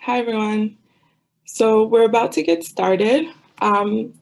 Hi, everyone. So we're about to get started.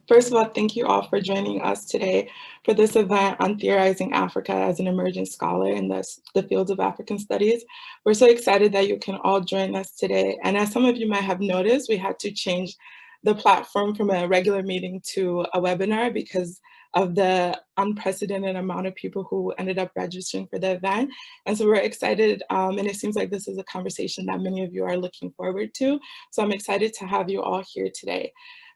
First of all, thank you all for joining us today for this event on Theorizing Africa as an emerging scholar in the fields of African studies. We're so excited that you can all join us today. And as some of you might have noticed, we had to change the platform from a regular meeting to a webinar because of the unprecedented amount of people who ended up registering for the event. And so we're excited, and it seems like this is a conversation that many of you are looking forward to. So I'm excited to have you all here today.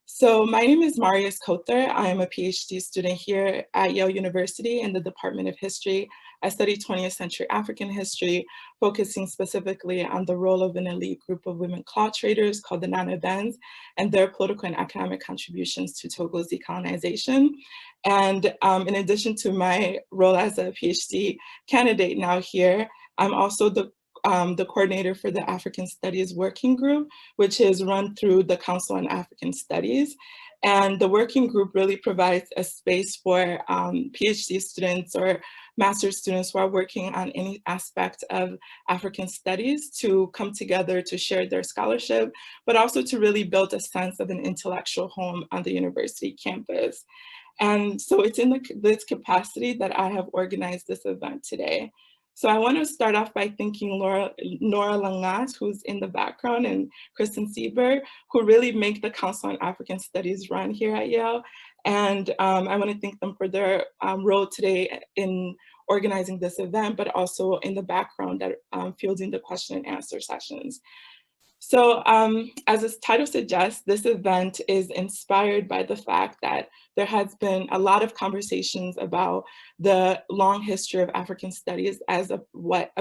So my name is Marius Kother. I am a PhD student here at Yale University in the Department of History. I study 20th century African history, focusing specifically on the role of an elite group of women cloth traders called the Nana Bands and their political and economic contributions to Togo's decolonization. And in addition to my role as a PhD candidate now here, I'm also the coordinator for the African Studies Working Group, which is run through the Council on African Studies. And the working group really provides a space for PhD students or master's students who are working on any aspect of African studies to come together to share their scholarship, but also to really build a sense of an intellectual home on the university campus. And so it's in this capacity that I have organized this event today. So I want to start off by thanking Nora Langat, who's in the background, and Kristen Sieber, who really make the Council on African Studies run here at Yale. And I want to thank them for their role today in organizing this event, but also in the background at fielding the question and answer sessions. So as its title suggests, this event is inspired by the fact that there has been a lot of conversations about the long history of African studies as a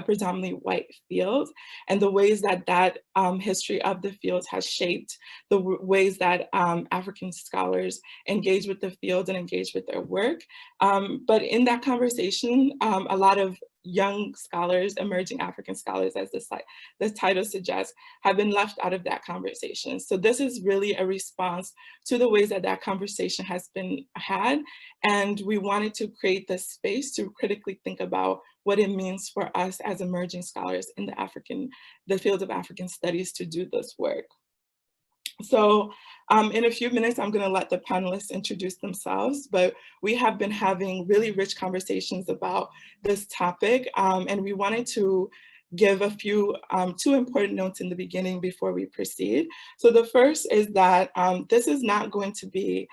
predominantly white field, and the ways that that history of the field has shaped the ways that African scholars engage with the field and engage with their work. But in that conversation, a lot of young scholars, emerging African scholars, as the title suggests, have been left out of that conversation. So this is really a response to the ways that that conversation has been had. And we wanted to create this space to critically think about what it means for us as emerging scholars in the field of African studies to do this work. So in a few minutes, I'm going to let the panelists introduce themselves, but we have been having really rich conversations about this topic, and we wanted to give a few, two important notes in the beginning before we proceed. So the first is that this is not going to be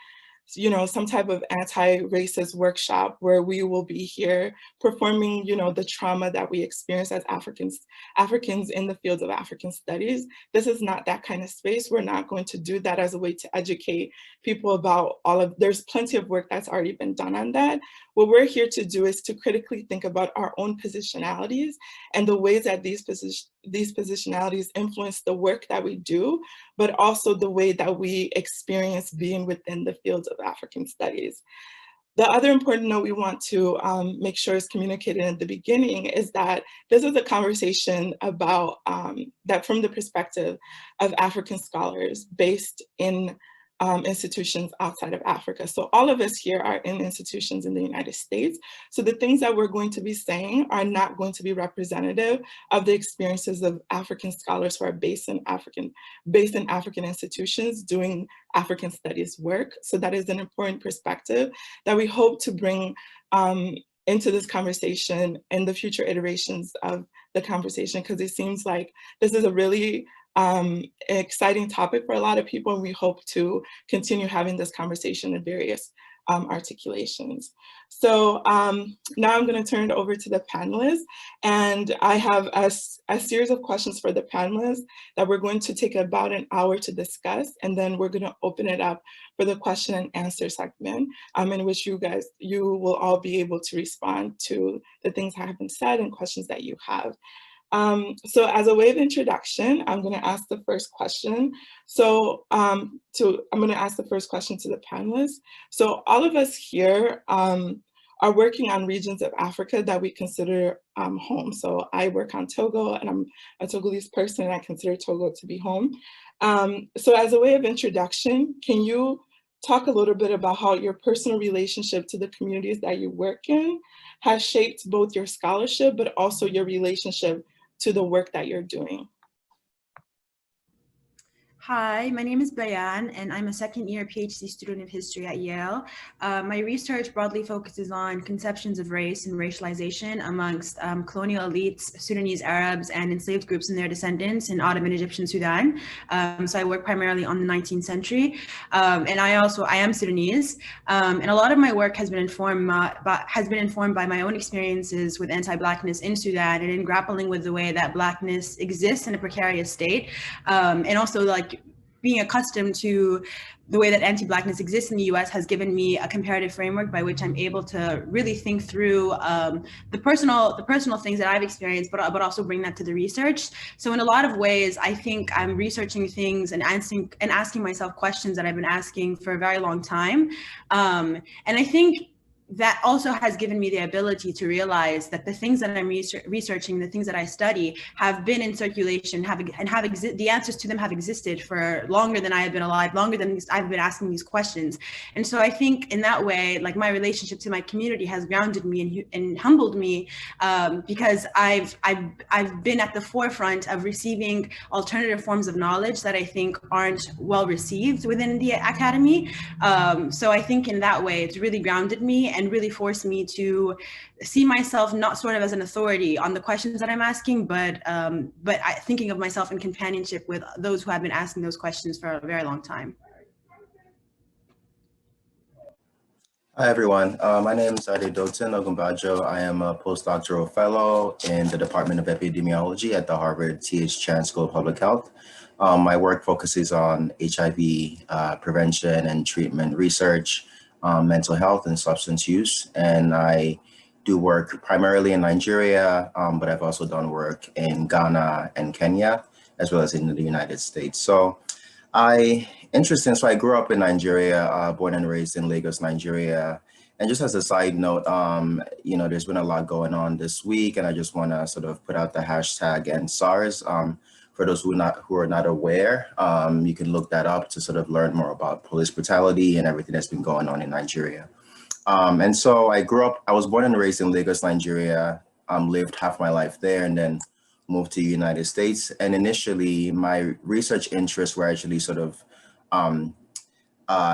some type of anti-racist workshop where we will be here performing, the trauma that we experience as Africans in the fields of African studies. This is not that kind of space. We're not going to do that as a way to educate people about there's plenty of work that's already been done on that. What we're here to do is to critically think about our own positionalities and the ways that these positionalities influence the work that we do, but also the way that we experience being within the fields of African studies. The other important note we want to make sure is communicated at the beginning is that this is a conversation about that from the perspective of African scholars based in institutions outside of Africa. So all of us here are in institutions in the United States. So the things that we're going to be saying are not going to be representative of the experiences of African scholars who are based in African institutions doing African studies work. So that is an important perspective that we hope to bring into this conversation in the future iterations of the conversation, because it seems like this is a really exciting topic for a lot of people, and we hope to continue having this conversation in various articulations. So now I'm going to turn it over to the panelists, and I have a series of questions for the panelists that we're going to take about an hour to discuss, and then we're going to open it up for the question and answer segment, in which you will all be able to respond to the things that have been said and questions that you have. So as a way of introduction, I'm going to ask the first question. So I'm going to ask the first question to the panelists. So all of us here are working on regions of Africa that we consider home. So I work on Togo, and I'm a Togolese person, and I consider Togo to be home. So as a way of introduction, can you talk a little bit about how your personal relationship to the communities that you work in has shaped both your scholarship, but also your relationship to the work that you're doing? Hi, my name is Bayan, and I'm a second-year PhD student of history at Yale. My research broadly focuses on conceptions of race and racialization amongst colonial elites, Sudanese Arabs, and enslaved groups and their descendants in Ottoman Egyptian Sudan. So I work primarily on the 19th century, and I am Sudanese, and a lot of my work has been informed by my own experiences with anti-Blackness in Sudan and in grappling with the way that Blackness exists in a precarious state, and also like being accustomed to the way that anti-Blackness exists in the US has given me a comparative framework by which I'm able to really think through the personal things that I've experienced, but also bring that to the research. So in a lot of ways, I think I'm researching things and asking myself questions that I've been asking for a very long time. And I think that also has given me the ability to realize that the things that I'm researching, the things that I study, have been in circulation, the answers to them have existed for longer than I have been alive, longer than I've been asking these questions. And so I think in that way, like my relationship to my community has grounded me and humbled me, because I've been at the forefront of receiving alternative forms of knowledge that I think aren't well received within the academy. So I think in that way, it's really grounded me and really forced me to see myself not sort of as an authority on the questions that I'm asking, but thinking of myself in companionship with those who have been asking those questions for a very long time. Hi, everyone. My name is Dalton Ogumbacho. I am a postdoctoral fellow in the Department of Epidemiology at the Harvard T.H. Chan School of Public Health. My work focuses on HIV prevention and treatment research, mental health and substance use. And I do work primarily in Nigeria, but I've also done work in Ghana and Kenya, as well as in the United States. So interesting. So I grew up in Nigeria, born and raised in Lagos, Nigeria. And just as a side note, there's been a lot going on this week, and I just want to sort of put out the hashtag #EndSARS. For those who are not aware, you can look that up to sort of learn more about police brutality and everything that's been going on in Nigeria. And so I was born and raised in Lagos, Nigeria, lived half my life there, and then moved to the United States. And initially, my research interests were actually sort of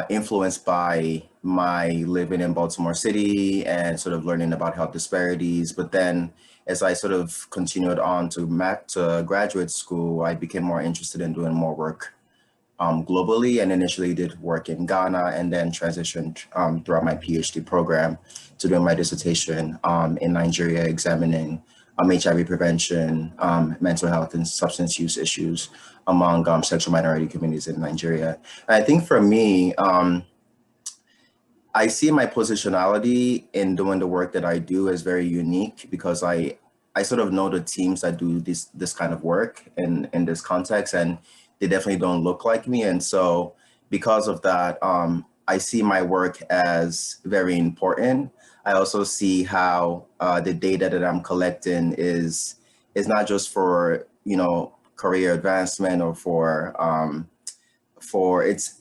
influenced by my living in Baltimore City and sort of learning about health disparities. But then as I sort of continued on to graduate school, I became more interested in doing more work globally, and initially did work in Ghana, and then transitioned throughout my PhD program to doing my dissertation in Nigeria, examining HIV prevention, mental health and substance use issues among sexual minority communities in Nigeria. And I think for me, I see my positionality in doing the work that I do as very unique, because I sort of know the teams that do this kind of work in this context, and they definitely don't look like me. And so because of that, I see my work as very important. I also see how the data that I'm collecting is not just for, career advancement or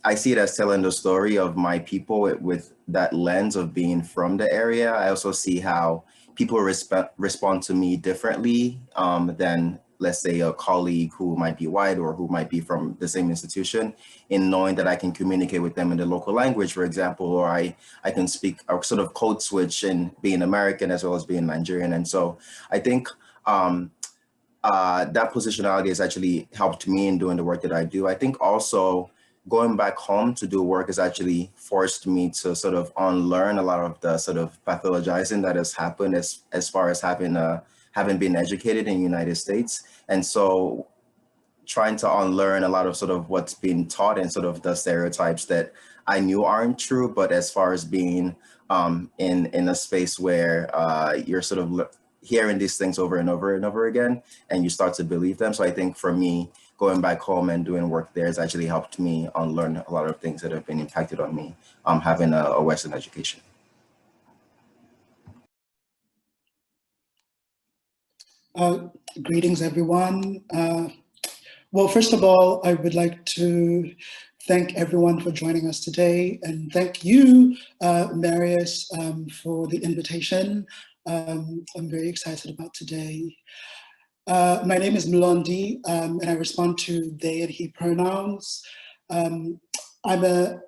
I see it as telling the story of my people with that lens of being from the area. I also see how people respond to me differently than, let's say, a colleague who might be white or who might be from the same institution, in knowing that I can communicate with them in the local language, for example, or I can speak or sort of code switch in being American as well as being Nigerian. And so I think that positionality has actually helped me in doing the work that I do. I think also going back home to do work has actually forced me to sort of unlearn a lot of the sort of pathologizing that has happened as far as having been educated in the United States. And so trying to unlearn a lot of sort of what's been taught and sort of the stereotypes that I knew aren't true, but as far as being in a space where you're sort of hearing these things over and over and over again, and you start to believe them. So I think for me, going back home and doing work there has actually helped me unlearn a lot of things that have been impacted on me having a Western education. Greetings, everyone. Well, first of all, I would like to thank everyone for joining us today, and thank you, Marius, for the invitation. I'm very excited about today. My name is Mlondi, and I respond to they and he pronouns. I'm an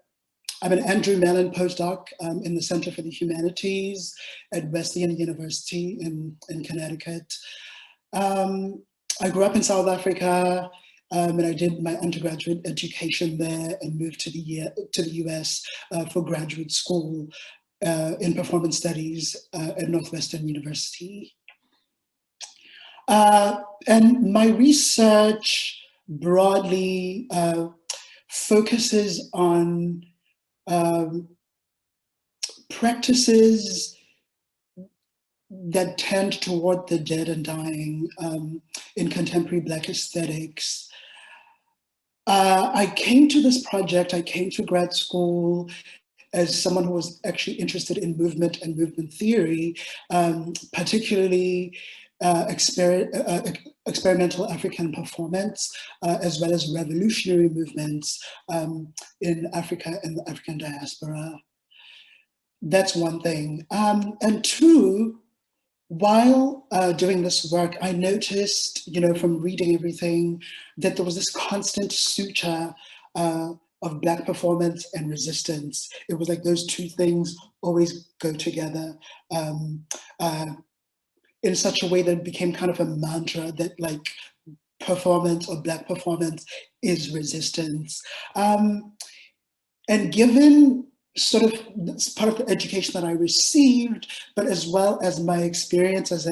Andrew Mellon postdoc in the Center for the Humanities at Wesleyan University in Connecticut. I grew up in South Africa, and I did my undergraduate education there and moved to the US for graduate school in performance studies at Northwestern University. And my research broadly focuses on practices that tend toward the dead and dying in contemporary Black aesthetics. I came to this project, I came to grad school as someone who was actually interested in movement and movement theory, particularly experimental African performance, as well as revolutionary movements in Africa and the African diaspora. That's one thing. And two, while doing this work, I noticed, from reading everything, that there was this constant suture of Black performance and resistance. It was like those two things always go together in such a way that it became kind of a mantra that like performance or Black performance is resistance. And given sort of part of the education that I received, but as well as my experience as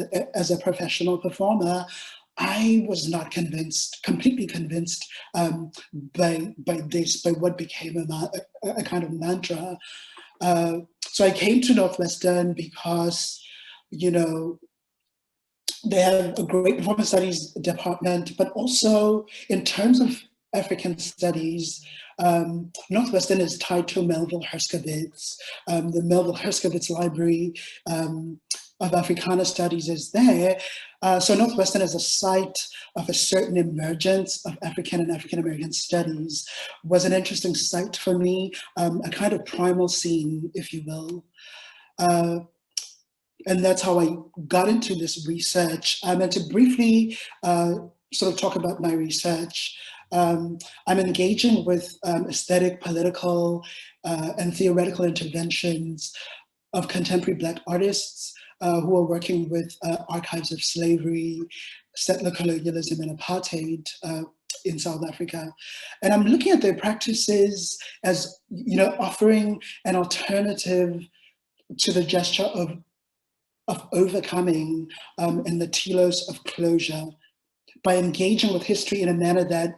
a professional performer, I was not completely convinced by what became a kind of mantra. So I came to Northwestern because, they have a great performance studies department, but also in terms of African studies, Northwestern is tied to Melville Herskovits. The Melville Herskovits Library of Africana Studies is there. So Northwestern is a site of a certain emergence of African and African American studies. Was an interesting site for me, a kind of primal scene, if you will. And that's how I got into this research. And to briefly sort of talk about my research, I'm engaging with aesthetic, political, and theoretical interventions of contemporary Black artists who are working with archives of slavery, settler colonialism, and apartheid in South Africa. And I'm looking at their practices as, offering an alternative to the gesture of overcoming and the telos of closure by engaging with history in a manner that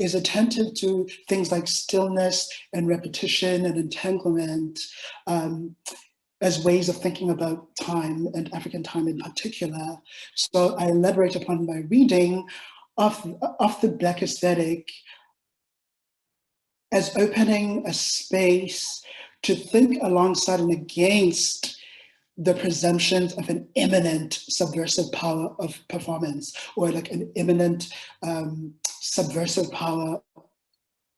is attentive to things like stillness and repetition and entanglement as ways of thinking about time and African time in particular. So I elaborate upon my reading of the Black aesthetic as opening a space to think alongside and against the presumptions of an imminent subversive power of performance, or like an imminent subversive power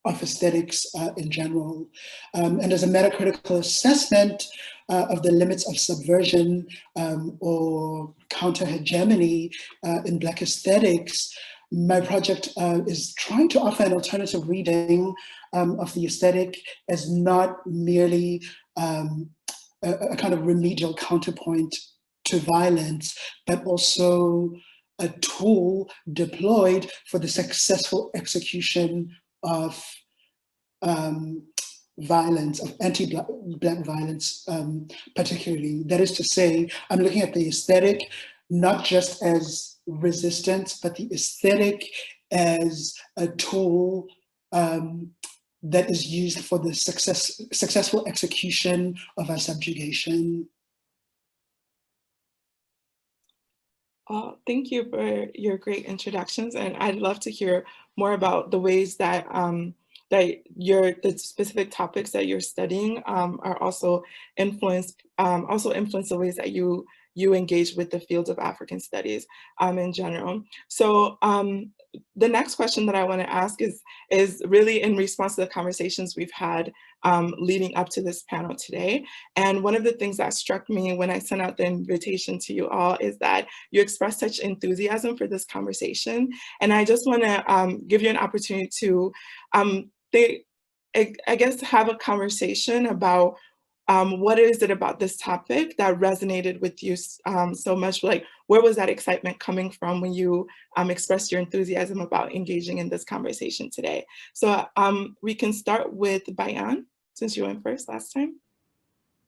of aesthetics in general. And as a metacritical assessment of the limits of subversion or counter-hegemony in Black aesthetics, my project is trying to offer an alternative reading of the aesthetic as not merely a kind of remedial counterpoint to violence, but also a tool deployed for the successful execution of violence, of anti-Black violence particularly. That is to say, I'm looking at the aesthetic not just as resistance, but the aesthetic as a tool that is used for the successful execution of our subjugation. Thank you for your great introductions, and I'd love to hear more about the ways that the specific topics that you're studying are also influence the ways that you engage with the fields of African studies in general. So the next question that I want to ask is really in response to the conversations we've had leading up to this panel today. And one of the things that struck me when I sent out the invitation to you all is that you expressed such enthusiasm for this conversation. And I just want to give you an opportunity to, I guess, have a conversation about what is it about this topic that resonated with you so much? Like, where was that excitement coming from when you expressed your enthusiasm about engaging in this conversation today? So we can start with Bayan, since you went first last time.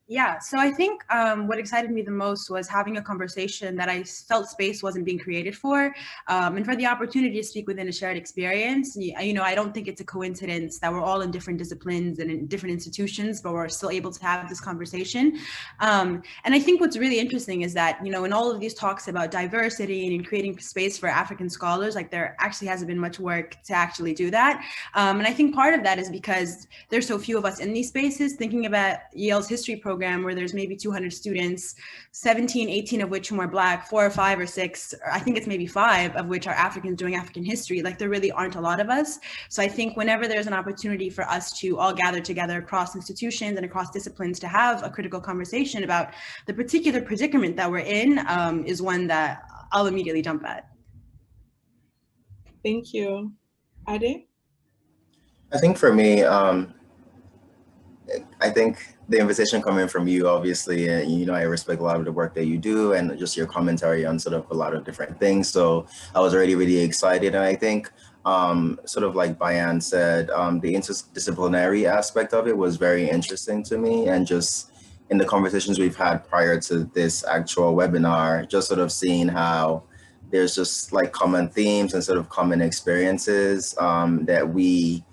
Yeah, so I think what excited me the most was having a conversation that I felt space wasn't being created for, and for the opportunity to speak within a shared experience. You know, I don't think it's a coincidence that we're all in different disciplines and in different institutions, but we're still able to have this conversation. And I think what's really interesting is that, you know, in all of these talks about diversity and creating space for African scholars, like there actually hasn't been much work to actually do that. And I think part of that is because there's so few of us in these spaces. Thinking about Yale's history program, where there's maybe 200 students, 17, 18 of which are Black, 4 or 5 or 6, or I think it's maybe 5 of which are Africans doing African history. Like there really aren't a lot of us. So I think whenever there's an opportunity for us to all gather together across institutions and across disciplines to have a critical conversation about the particular predicament that we're in is one that I'll immediately jump at. Thank you. Ade? I think for me, I think the invitation coming from you, obviously, and you know, I respect a lot of the work that you do and just your commentary on sort of a lot of different things. So I was already really excited. And I think sort of like Bayan said, the interdisciplinary aspect of it was very interesting to me. And just in the conversations we've had prior to this actual webinar, just sort of seeing how there's just like common themes and sort of common experiences that we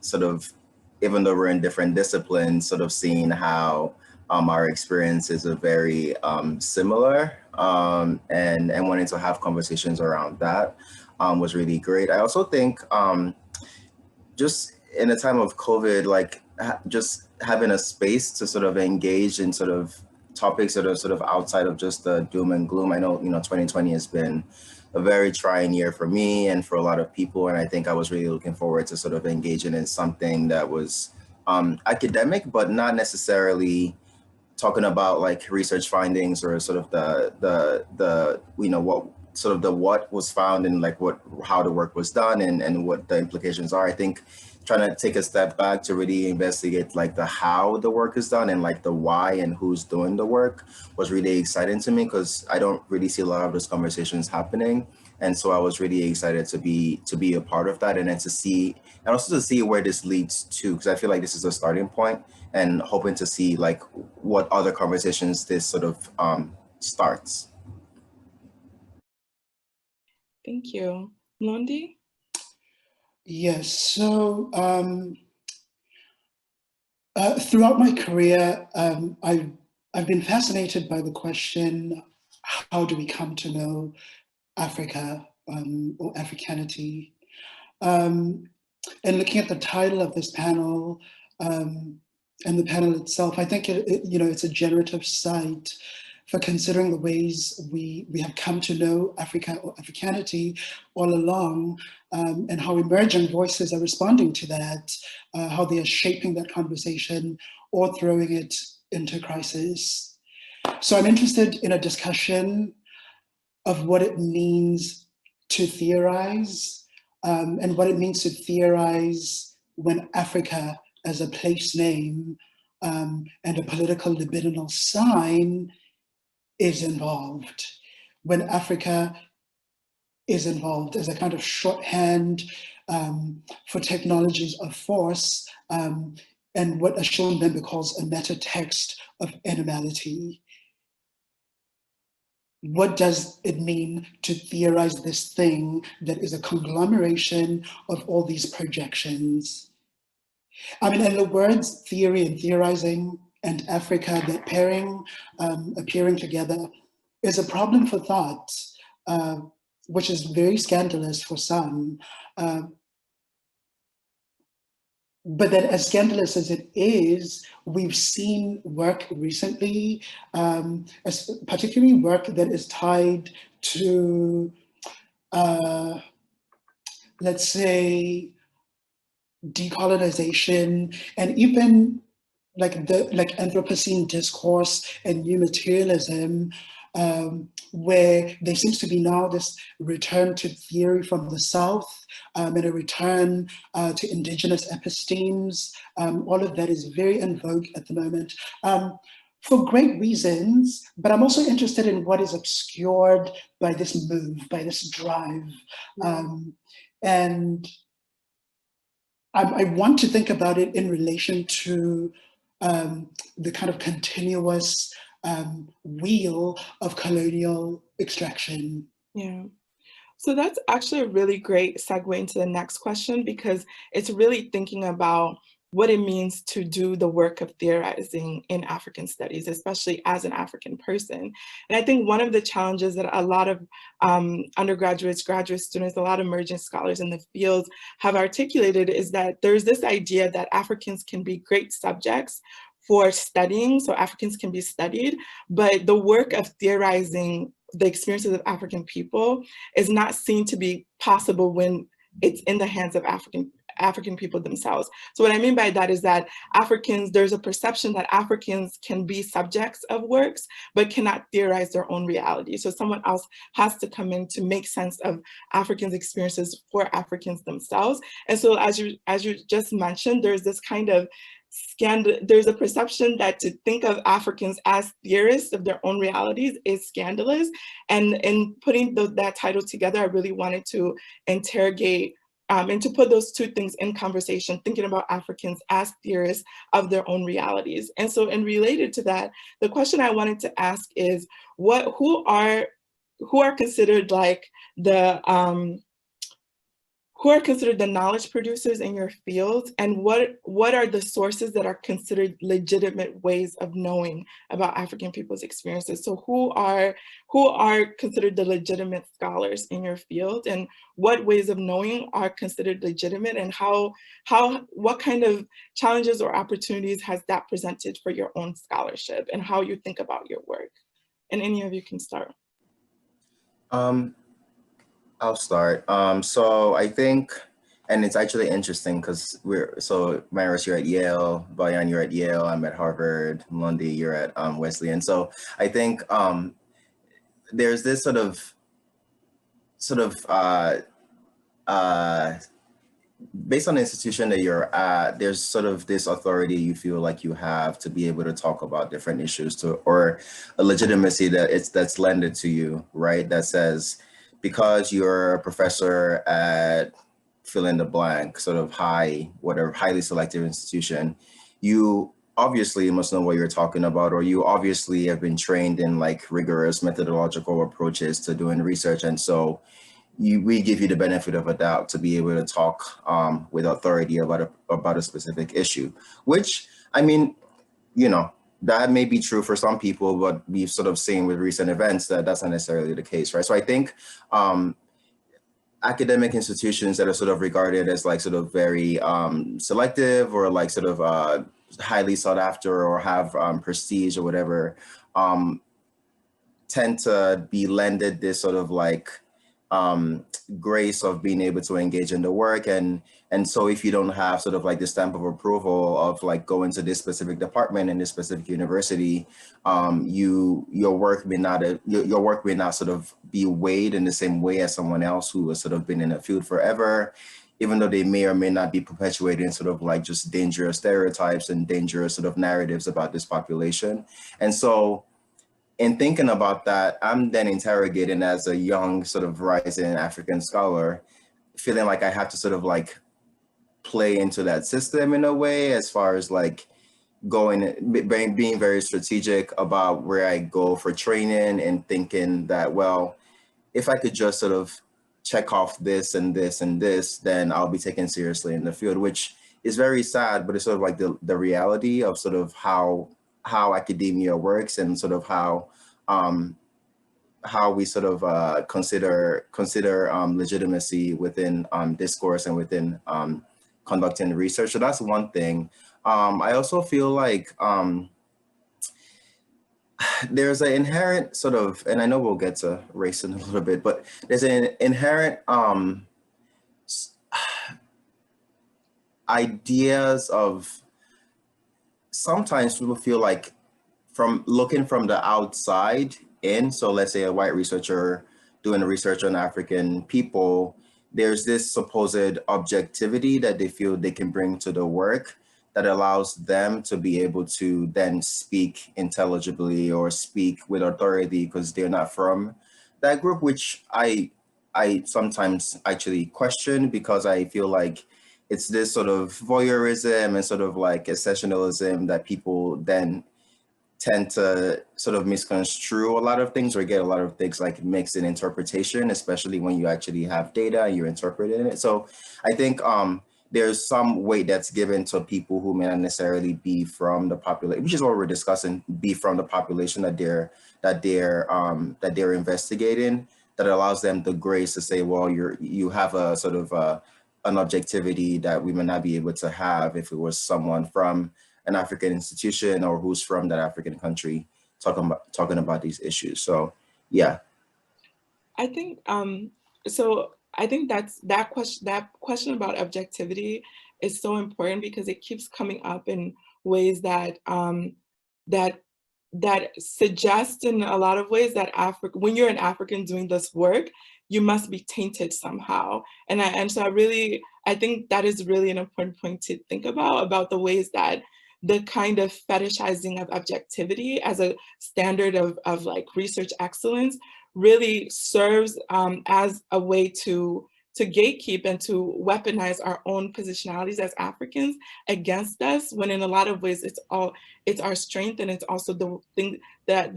sort of, even though we're in different disciplines, sort of seeing how our experiences are very similar and wanting to have conversations around that was really great. I also think just in a time of COVID, like just having a space to sort of engage in sort of topics that are sort of outside of just the doom and gloom. I know, you know, 2020 has been a very trying year for me and for a lot of people. And I think I was really looking forward to sort of engaging in something that was academic, but not necessarily talking about like research findings or sort of the you know, what sort of the what was found and like how the work was done and what the implications are. I think trying to take a step back to really investigate like the how the work is done and like the why and who's doing the work was really exciting to me, because I don't really see a lot of those conversations happening. And so I was really excited to be a part of that, and then to see, and also to see where this leads to, because I feel like this is a starting point, and hoping to see like what other conversations this sort of starts. Thank you. Mlondi? Yes, so throughout my career, I've been fascinated by the question, how do we come to know Africa or Africanity? And looking at the title of this panel and the panel itself, I think you know, it's a generative site for considering the ways we have come to know Africa or Africanity all along, and how emergent voices are responding to that, how they are shaping that conversation or throwing it into crisis. So I'm interested in a discussion of what it means to theorize, and what it means to theorize when Africa as a place name and a political libidinal sign is involved, when Africa is involved as a kind of shorthand for technologies of force, and what Ashon Bembe calls a meta text of animality. What does it mean to theorize this thing that is a conglomeration of all these projections? I mean, and the words theory and theorizing and Africa, that pairing, appearing together, is a problem for thought, which is very scandalous for some. But then, as scandalous as it is, we've seen work recently, particularly work that is tied to let's say, decolonization, and even like Anthropocene discourse and new materialism, where there seems to be now this return to theory from the South, and a return to indigenous epistemes. All of that is very in vogue at the moment, for great reasons, but I'm also interested in what is obscured by this move, by this drive. And I want to think about it in relation to the kind of continuous wheel of colonial extraction. Yeah. So that's actually a really great segue into the next question, because it's really thinking about what it means to do the work of theorizing in African studies, especially as an African person. And I think one of the challenges that a lot of undergraduates, graduate students, a lot of emerging scholars in the field have articulated is that there's this idea that Africans can be great subjects for studying, so Africans can be studied, but the work of theorizing the experiences of African people is not seen to be possible when it's in the hands of African people themselves. So what I mean by that is that there's a perception that Africans can be subjects of works, but cannot theorize their own reality. So someone else has to come in to make sense of Africans' experiences for Africans themselves. And so as you just mentioned, there's this kind of there's a perception that to think of Africans as theorists of their own realities is scandalous. And in putting that title together, I really wanted to interrogate and to put those two things in conversation, thinking about Africans as theorists of their own realities. And so, and related to that, the question I wanted to ask is, who are considered like who are considered the knowledge producers in your field, and what are the sources that are considered legitimate ways of knowing about African people's experiences? So who are considered the legitimate scholars in your field, and what ways of knowing are considered legitimate, and what kind of challenges or opportunities has that presented for your own scholarship and how you think about your work? And any of you can start. I'll start. So I think, and it's actually interesting because Myros, you're at Yale, Bayan, you're at Yale, I'm at Harvard, Lundy, you're at Wesleyan. So I think there's this sort of based on the institution that you're at, there's sort of this authority you feel like you have to be able to talk about different issues, or a legitimacy that's lended to you, right? That says, because you're a professor at fill in the blank, sort of highly selective institution, you obviously must know what you're talking about, or you obviously have been trained in like rigorous methodological approaches to doing research. And so we give you the benefit of a doubt to be able to talk with authority about a specific issue, which, I mean, that may be true for some people, but we've sort of seen with recent events that that's not necessarily the case, right? So I think academic institutions that are sort of regarded as like sort of very selective, or like sort of highly sought after, or have prestige or whatever, tend to be lended this sort of like grace of being able to engage in the work. And so if you don't have sort of like the stamp of approval of like going to this specific department in this specific university, your work may not sort of be weighed in the same way as someone else who has sort of been in the field forever, even though they may or may not be perpetuating sort of like just dangerous stereotypes and dangerous sort of narratives about this population. And so in thinking about that, I'm then interrogating as a young sort of rising African scholar, feeling like I have to sort of like play into that system in a way, as far as like being very strategic about where I go for training, and thinking that, well, if I could just sort of check off this and this and this, then I'll be taken seriously in the field, which is very sad, but it's sort of like the reality of sort of how academia works, and sort of how we sort of consider legitimacy within discourse and within conducting research. So that's one thing. I also feel like there's an inherent sort of, and I know we'll get to race in a little bit, but there's an inherent ideas of, sometimes people feel like from looking from the outside in, so let's say a white researcher doing research on African people, there's this supposed objectivity that they feel they can bring to the work that allows them to be able to then speak intelligibly or speak with authority because they're not from that group, which I sometimes actually question, because I feel like it's this sort of voyeurism and sort of like exceptionalism that people then tend to sort of misconstrue a lot of things or get a lot of things like mixed in interpretation, especially when you actually have data and you're interpreting it. So I think there's some weight that's given to people who may not necessarily be from the population, which is what we're discussing, be from the population that they're investigating, that allows them the grace to say, well, you have a sort of an objectivity that we may not be able to have if it was someone from an African institution or who's from that African country talking about these issues. So yeah. I think so I think that question about objectivity is so important because it keeps coming up in ways that that suggest in a lot of ways that when you're an African doing this work, you must be tainted somehow. And so I think that is really an important point to think about the ways that the kind of fetishizing of objectivity as a standard of like research excellence really serves as a way to gatekeep and to weaponize our own positionalities as Africans against us, when in a lot of ways it's our strength, and it's also the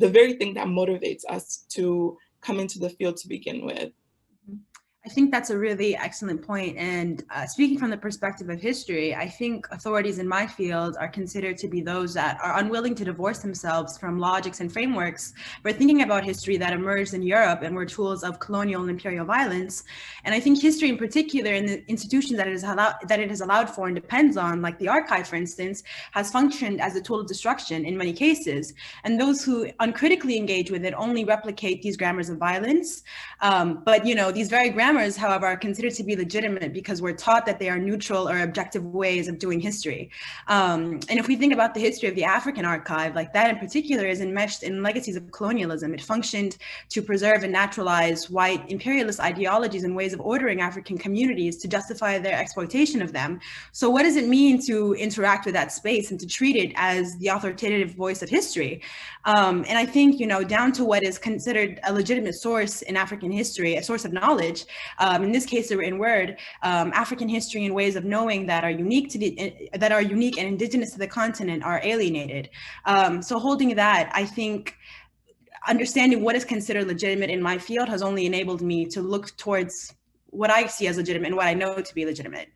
very thing that motivates us to come into the field to begin with. I think that's a really excellent point. And speaking from the perspective of history, I think authorities in my field are considered to be those that are unwilling to divorce themselves from logics and frameworks for thinking about history that emerged in Europe and were tools of colonial and imperial violence. And I think history in particular, and the institutions that it has allowed for and depends on, like the archive, for instance, has functioned as a tool of destruction in many cases. And those who uncritically engage with it only replicate these grammars of violence. But these very grammars, however, are considered to be legitimate because we're taught that they are neutral or objective ways of doing history. And if we think about the history of the African archive, like that in particular is enmeshed in legacies of colonialism. It functioned to preserve and naturalize white imperialist ideologies and ways of ordering African communities to justify their exploitation of them. So what does it mean to interact with that space and to treat it as the authoritative voice of history? And I think, down to what is considered a legitimate source in African history, a source of knowledge, in this case, the written word, African history and ways of knowing that are unique and indigenous to the continent are alienated. So holding that, I think understanding what is considered legitimate in my field has only enabled me to look towards what I see as legitimate and what I know to be legitimate.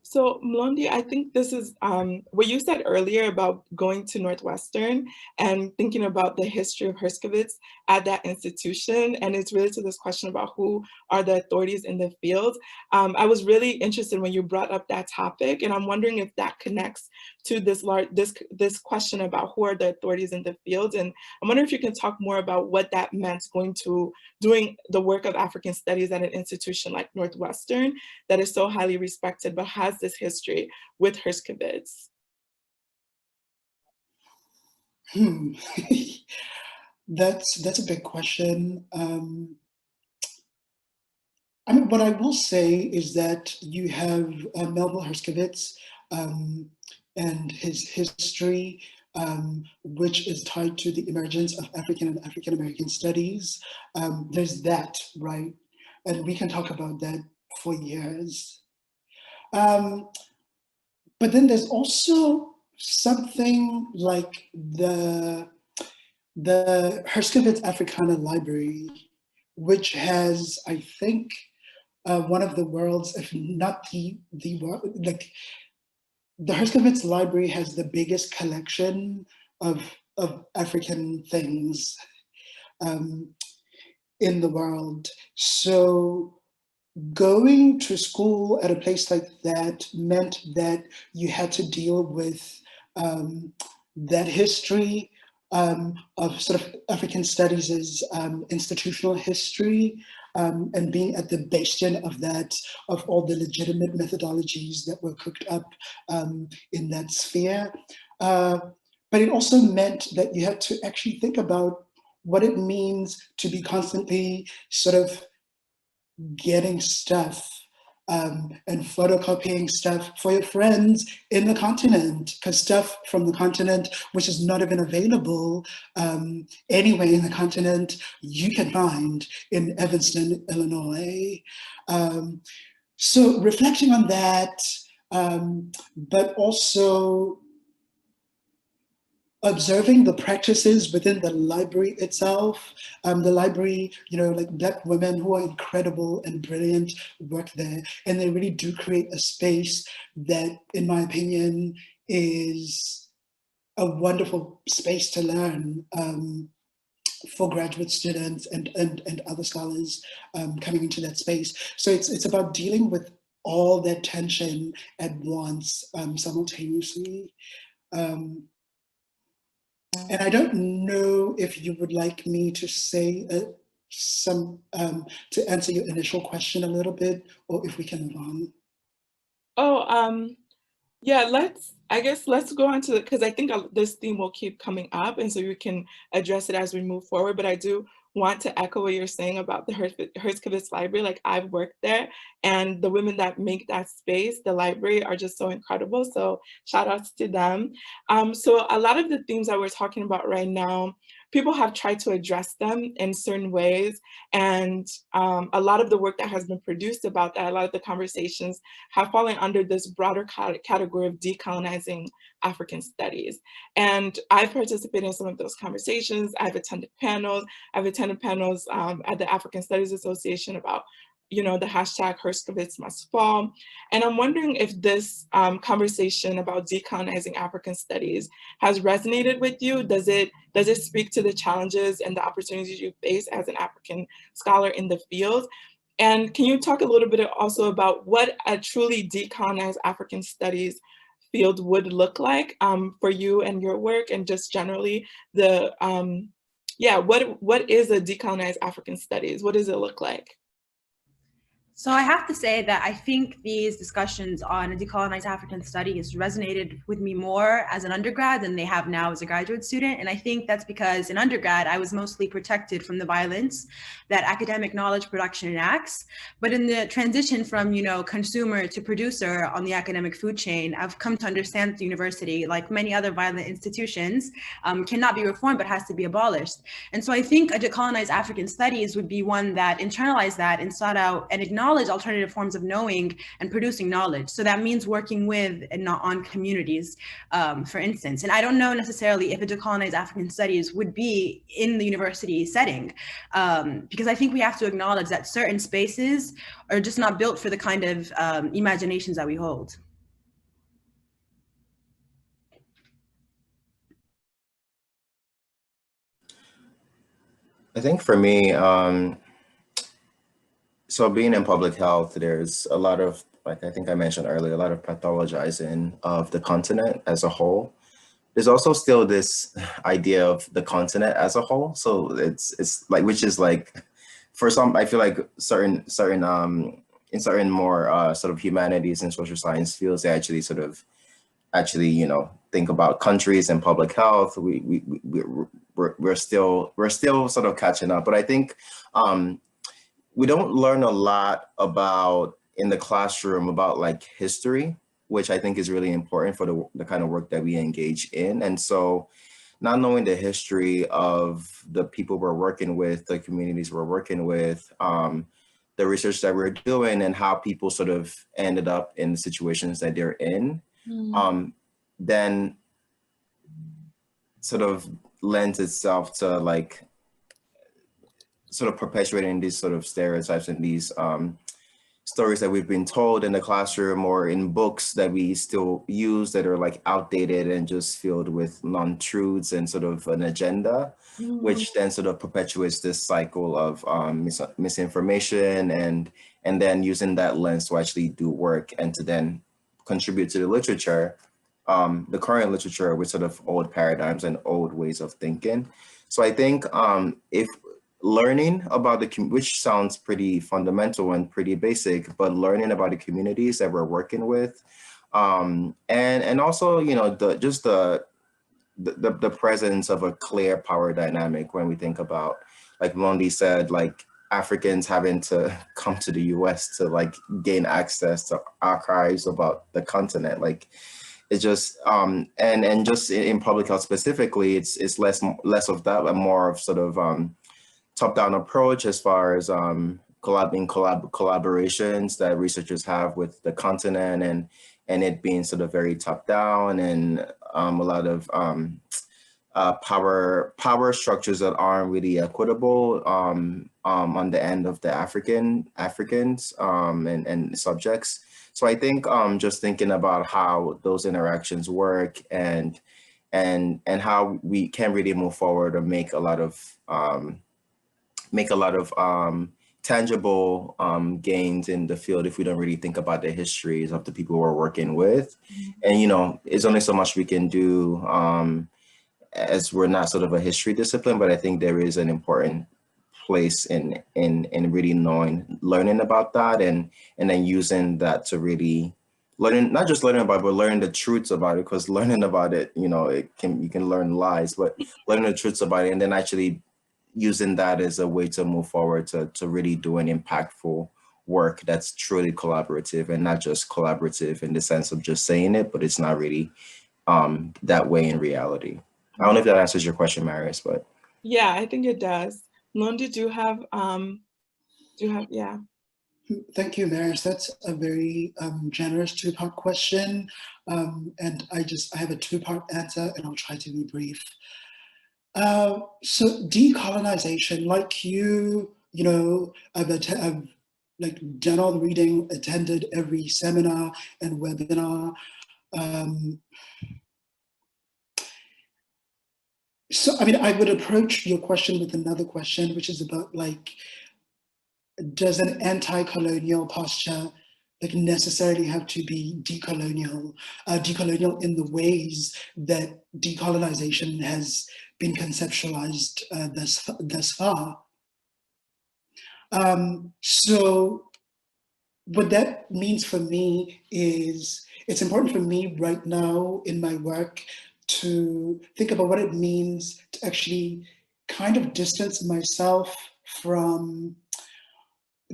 So Mlondi, I think this is what you said earlier about going to Northwestern and thinking about the history of Herskovits at that institution. And it's really to this question about who are the authorities in the field. I was really interested when you brought up that topic, and I'm wondering if that connects to this question about who are the authorities in the field. And I'm wondering if you can talk more about what that meant doing the work of African studies at an institution like Northwestern that is so highly respected, but has this history with Herskovits. That's a big question. I mean, what I will say is that you have Melville Herskovits and his history, which is tied to the emergence of African and African American studies. There's that, right? And we can talk about that for years. But then there's also something like the Herskovits Africana Library, which has, I think, one of the world's, if not the world, like the Herskovits Library has the biggest collection of African things in the world. So going to school at a place like that meant that you had to deal with that history of sort of African studies as institutional history, and being at the bastion of that, of all the legitimate methodologies that were cooked up in that sphere. But it also meant that you had to actually think about what it means to be constantly sort of getting stuff and photocopying stuff for your friends in the continent, because stuff from the continent, which is not even available anywhere in the continent, you can find in Evanston, Illinois. So reflecting on that, but also observing the practices within the library itself. The library, like Black women who are incredible and brilliant work there, and they really do create a space that, in my opinion, is a wonderful space to learn for graduate students and other scholars coming into that space. So it's about dealing with all that tension at once, simultaneously. And I don't know if you would like me to say to answer your initial question a little bit, or if we can move on. Oh, yeah, I guess let's go on to it, because I think this theme will keep coming up, and so we can address it as we move forward. But I do want to echo what you're saying about the Herskovits Library. Like, I've worked there, and the women that make that space, the library, are just so incredible. So shout outs to them. So a lot of the themes that we're talking about right now, people have tried to address them in certain ways. And a lot of the work that has been produced about that, a lot of the conversations have fallen under this broader category of decolonizing African studies. And I've participated in some of those conversations. I've attended panels. I've attended panels at the African Studies Association about the hashtag Herskovits must fall. And I'm wondering if this conversation about decolonizing African studies has resonated with you. Does it speak to the challenges and the opportunities you face as an African scholar in the field? And can you talk a little bit also about what a truly decolonized African studies field would look like for you and your work, and just generally what is a decolonized African studies? What does it look like? So I have to say that I think these discussions on a decolonized African studies resonated with me more as an undergrad than they have now as a graduate student. And I think that's because in undergrad, I was mostly protected from the violence that academic knowledge production enacts. But in the transition from, consumer to producer on the academic food chain, I've come to understand that the university, like many other violent institutions, cannot be reformed, but has to be abolished. And so I think a decolonized African studies would be one that internalized that and sought out and acknowledged alternative forms of knowing and producing knowledge. So that means working with and not on communities, for instance. And I don't know necessarily if a decolonized African studies would be in the university setting, because I think we have to acknowledge that certain spaces are just not built for the kind of imaginations that we hold. I think for me, so being in public health, there's a lot of, like I think I mentioned earlier, a lot of pathologizing of the continent as a whole. There's also still this idea of the continent as a whole. So it's like, which is like, for some, I feel like certain in certain more sort of humanities and social science fields, they actually think about countries and public health. We're still sort of catching up, but I think we don't learn a lot about in the classroom about like history, which I think is really important for the kind of work that we engage in. And so not knowing the history of the people we're working with, the communities we're working with, the research that we're doing, and how people sort of ended up in the situations that they're in, then sort of lends itself to like sort of perpetuating these sort of stereotypes and these stories that we've been told in the classroom or in books that we still use that are like outdated and just filled with non-truths and sort of an agenda, which then sort of perpetuates this cycle of misinformation and then using that lens to actually do work and to then contribute to the literature, the current literature with sort of old paradigms and old ways of thinking. So I think if learning about which sounds pretty fundamental and pretty basic, but learning about the communities that we're working with, and also, you know, the presence of a clear power dynamic when we think about, like Londi said, like Africans having to come to the US to like gain access to archives about the continent. Like it's just and just in public health specifically, it's less of that and more of sort of top-down approach as far as collaborations that researchers have with the continent, and it being sort of very top-down, and a lot of power structures that aren't really equitable on the end of the Africans and subjects. So I think just thinking about how those interactions work and how we can really move forward or make a lot of tangible gains in the field if we don't really think about the histories of the people we're working with. And, you know, it's only so much we can do as we're not sort of a history discipline, but I think there is an important place in really learning about that, and then using that to really not just learning about it, but learning the truths about it, because learning about it, you know, you can learn lies, but learning the truths about it and then actually using that as a way to move forward to really do an impactful work that's truly collaborative, and not just collaborative in the sense of just saying it, but it's not really that way in reality. I don't know if that answers your question, Marius, but. Yeah, I think it does. Londi, do you have, yeah. Thank you, Marius. That's a very generous two-part question. And I have a two-part answer, and I'll try to be brief. So decolonization, like you know, I've like done all the reading, attended every seminar and webinar. So, I mean, I would approach your question with another question, which is about like, does an anti-colonial posture like necessarily have to be decolonial in the ways that decolonization has been conceptualized thus far? So what that means for me is it's important for me right now in my work to think about what it means to actually kind of distance myself from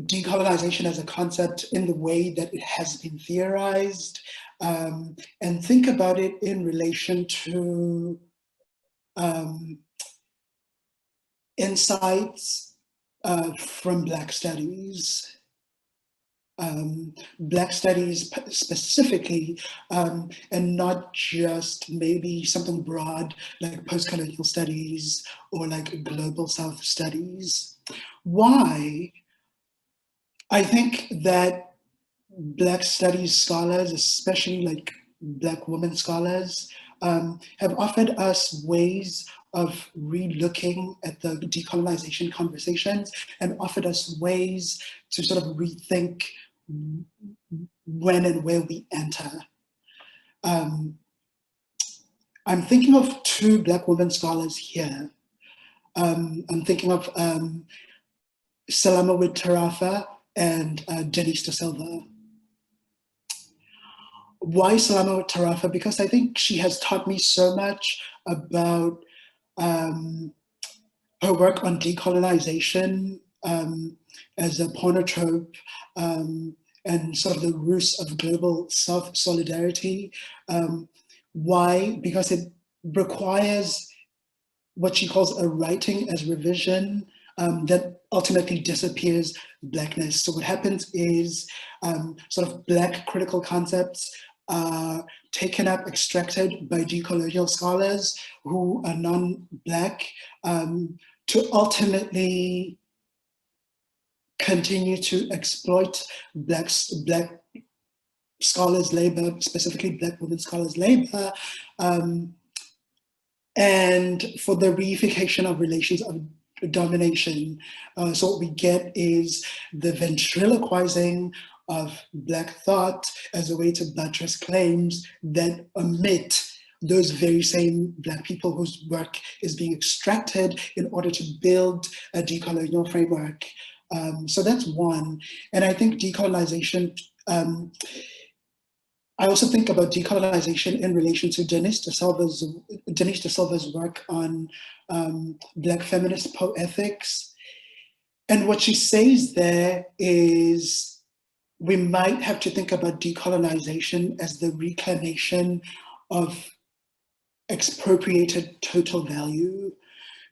decolonization as a concept in the way that it has been theorized, and think about it in relation to insights from Black studies. Black studies specifically, and not just maybe something broad like post-colonial studies or like global South studies. Why? I think that Black studies scholars, especially like Black women scholars, have offered us ways of re-looking at the decolonization conversations, and offered us ways to sort of rethink when and where we enter. I'm thinking of two Black women scholars here. I'm thinking of Salama Tarafa and Denise Da Silva. Why Salama Tarafa? Because I think she has taught me so much about her work on decolonization as a pornotrope, and sort of the roots of global South solidarity. Why? Because it requires what she calls a writing as revision that ultimately disappears Blackness. So what happens is sort of Black critical concepts are taken up, extracted by decolonial scholars who are non-Black, to ultimately continue to exploit Black scholars' labor, specifically Black women scholars' labor, and for the reification of relations of domination. So what we get is the ventriloquizing of Black thought as a way to buttress claims that omit those very same Black people whose work is being extracted in order to build a decolonial framework. So that's one. And I think decolonization, I also think about decolonization in relation to Denise de Silva's work on Black feminist poethics. And what she says there is we might have to think about decolonization as the reclamation of expropriated total value,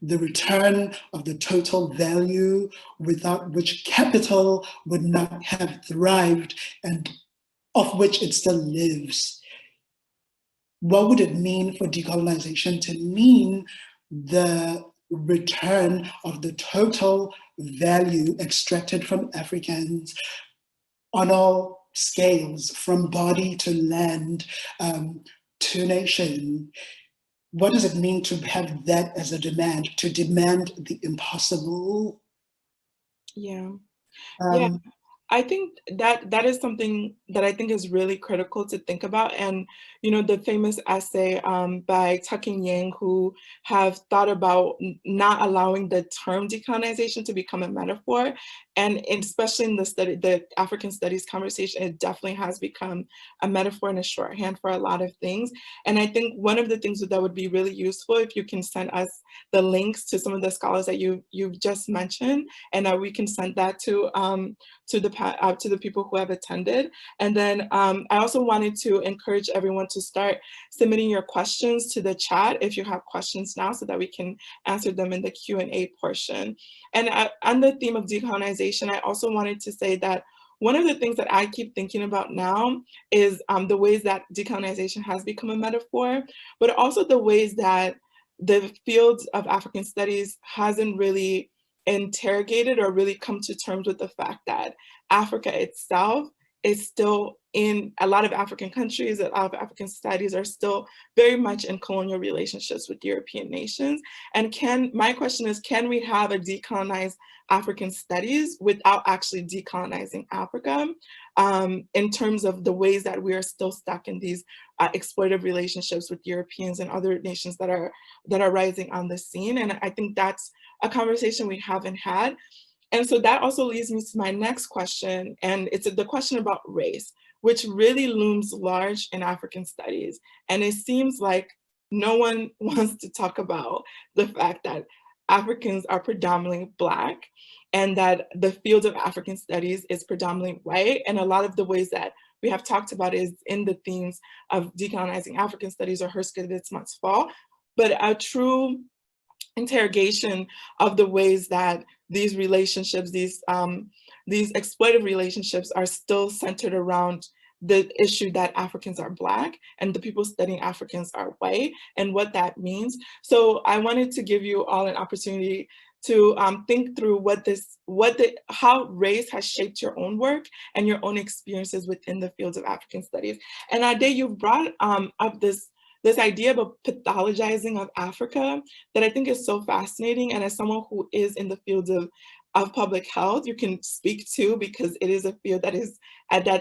the return of the total value without which capital would not have thrived and of which it still lives. What would it mean for decolonization to mean the return of the total value extracted from Africans on all scales, from body to land to nation? What does it mean to have that as a demand, to demand the impossible? Yeah. Yeah. I think that is something that I think is really critical to think about. And, you know, the famous essay by Tucking Yang, who have thought about not allowing the term decolonization to become a metaphor. And especially in the African studies conversation, it definitely has become a metaphor and a shorthand for a lot of things. And I think one of the things that would be really useful, if you can send us the links to some of the scholars that you've just mentioned, and that we can send that to the people who have attended. And then I also wanted to encourage everyone to start submitting your questions to the chat if you have questions now, so that we can answer them in the Q&A portion. And on the theme of decolonization, I also wanted to say that one of the things that I keep thinking about now is the ways that decolonization has become a metaphor, but also the ways that the field of African studies hasn't really interrogated or really come to terms with the fact that Africa itself is still in a lot of African countries, a lot of African societies are still very much in colonial relationships with European nations. And my question is, can we have a decolonized African studies without actually decolonizing Africa, in terms of the ways that we are still stuck in these exploitative relationships with Europeans and other nations that are rising on the scene? And I think that's a conversation we haven't had. And so that also leads me to my next question, and it's the question about race, which really looms large in African studies. And it seems like no one wants to talk about the fact that Africans are predominantly Black, and that the field of African studies is predominantly white. And a lot of the ways that we have talked about is in the themes of decolonizing African studies or Her Skidvitz Must Fall, but a true interrogation of the ways that these relationships, these exploitative relationships are still centered around the issue that Africans are Black and the people studying Africans are white, and what that means. So I wanted to give you all an opportunity to think through how race has shaped your own work and your own experiences within the fields of African studies. And Ade, you brought up this idea of pathologizing of Africa that I think is so fascinating. And as someone who is in the fields of public health, you can speak to, because it is a field that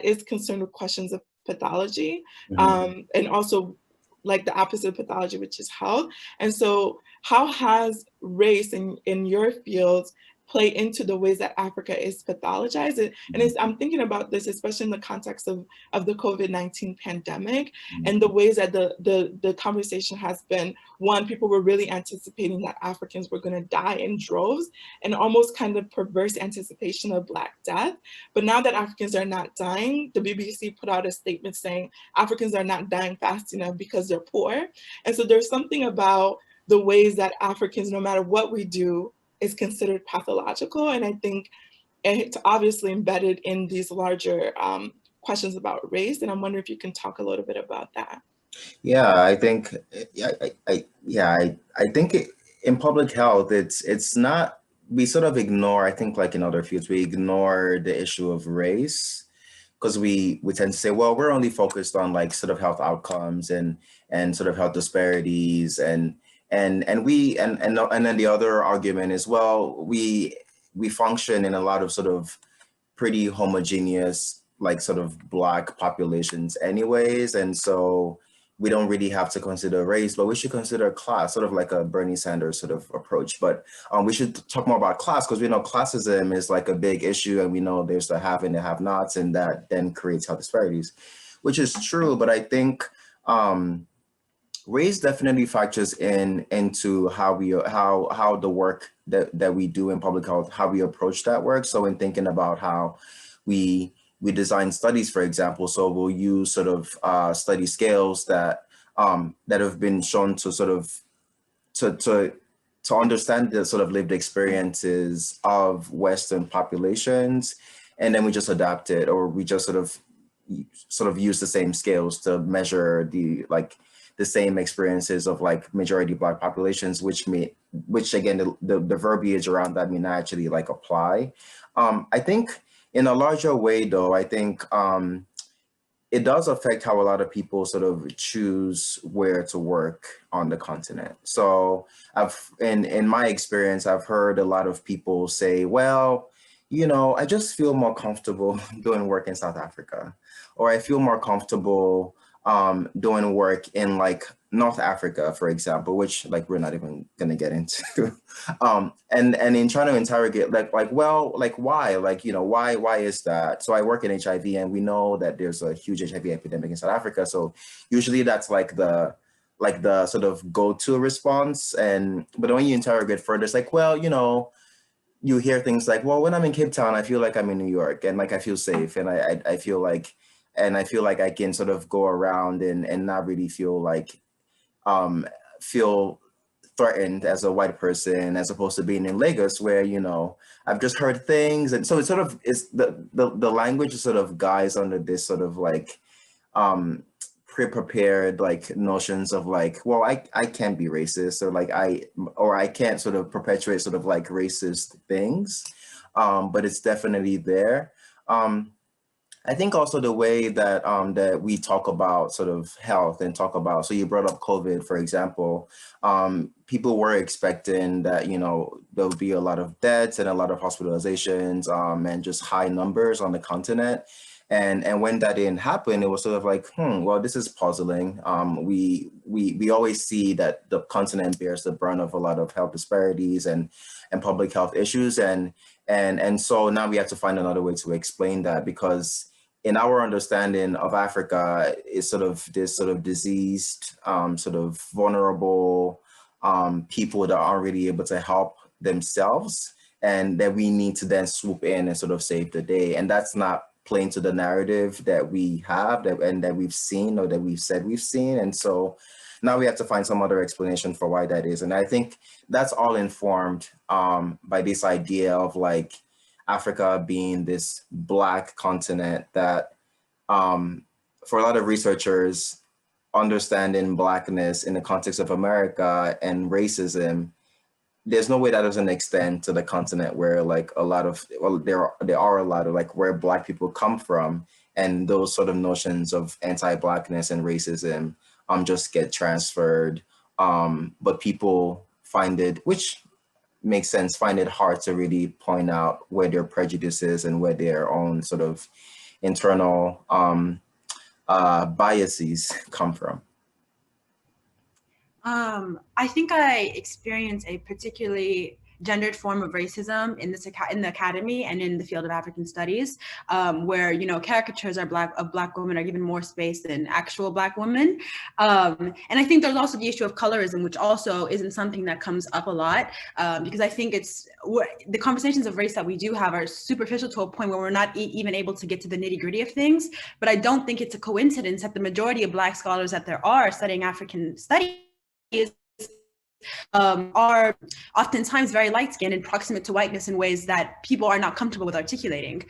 is concerned with questions of pathology, and also like the opposite of pathology, which is health. And so how has race in your fields play into the ways that Africa is pathologized? And I'm thinking about this, especially in the context of the COVID-19 pandemic, and the ways that the conversation has been, one, people were really anticipating that Africans were going to die in droves, and almost kind of perverse anticipation of Black death. But now that Africans are not dying, the BBC put out a statement saying Africans are not dying fast enough because they're poor. And so there's something about the ways that Africans, no matter what we do, is considered pathological. And I think it's obviously embedded in these larger questions about race. And I'm wondering if you can talk a little bit about that. Yeah, I think, I think in public health, it's not, we sort of ignore, I think like in other fields, we ignore the issue of race, because we tend to say, well, we're only focused on like sort of health outcomes and sort of health disparities, and then the other argument is, well, we function in a lot of sort of pretty homogeneous, like sort of Black populations anyways. And so we don't really have to consider race, but we should consider class, sort of like a Bernie Sanders sort of approach. But we should talk more about class, because we know classism is like a big issue, and we know there's the have and the have-nots, and that then creates health disparities, which is true. But I think race definitely factors into how the work that we do in public health, how we approach that work. So in thinking about how we design studies, for example, so we'll use sort of study scales that have been shown to sort of to understand the sort of lived experiences of Western populations, and then we just adapt it, or we just sort of use the same scales to measure the same experiences of like majority Black populations, which again, the verbiage around that may not actually like apply. I think in a larger way though, I think it does affect how a lot of people sort of choose where to work on the continent. So in my experience, I've heard a lot of people say, well, you know, I just feel more comfortable doing work in South Africa, or I feel more comfortable doing work in like North Africa, for example, which like we're not even gonna get into. And in trying to interrogate well, like why? Like, you know, why is that? So I work in HIV, and we know that there's a huge HIV epidemic in South Africa. So usually that's like the sort of go-to response. But when you interrogate further, it's like, well, you know, you hear things like, well, when I'm in Cape Town, I feel like I'm in New York, and like I feel safe, and I feel like I can sort of go around and not really feel like feel threatened as a white person, as opposed to being in Lagos, where, you know, I've just heard things. And so it sort of is the language sort of guides under this sort of like pre-prepared like notions of like, well, I can't be racist, or I can't sort of perpetuate sort of like racist things, but it's definitely there. I think also the way that that we talk about sort of health and talk about, so you brought up COVID, for example, people were expecting that, you know, there'll be a lot of deaths and a lot of hospitalizations and just high numbers on the continent. And when that didn't happen, it was sort of like, well, this is puzzling. We always see that the continent bears the brunt of a lot of health disparities and public health issues. And so now we have to find another way to explain that, because in our understanding of Africa, is sort of this sort of diseased, sort of vulnerable people that aren't really able to help themselves, and that we need to then swoop in and sort of save the day. And that's not playing to the narrative that we have and that we've seen, or that we've said we've seen. And so now we have to find some other explanation for why that is. And I think that's all informed by this idea of like Africa being this Black continent that for a lot of researchers, understanding Blackness in the context of America and racism, there's no way that doesn't extend to the continent where like a lot of, well, there are a lot of like where Black people come from, and those sort of notions of anti-Blackness and racism just get transferred. But people find it, which makes sense, find it hard to really point out where their prejudices and where their own sort of internal biases come from. I think I experienced a particularly gendered form of racism in the academy and in the field of African studies, where, you know, caricatures of Black women are given more space than actual Black women. And I think there's also the issue of colorism, which also isn't something that comes up a lot, because I think the conversations of race that we do have are superficial to a point where we're not even able to get to the nitty-gritty of things. But I don't think it's a coincidence that the majority of Black scholars that there are studying African studies are oftentimes very light-skinned and proximate to whiteness in ways that people are not comfortable with articulating.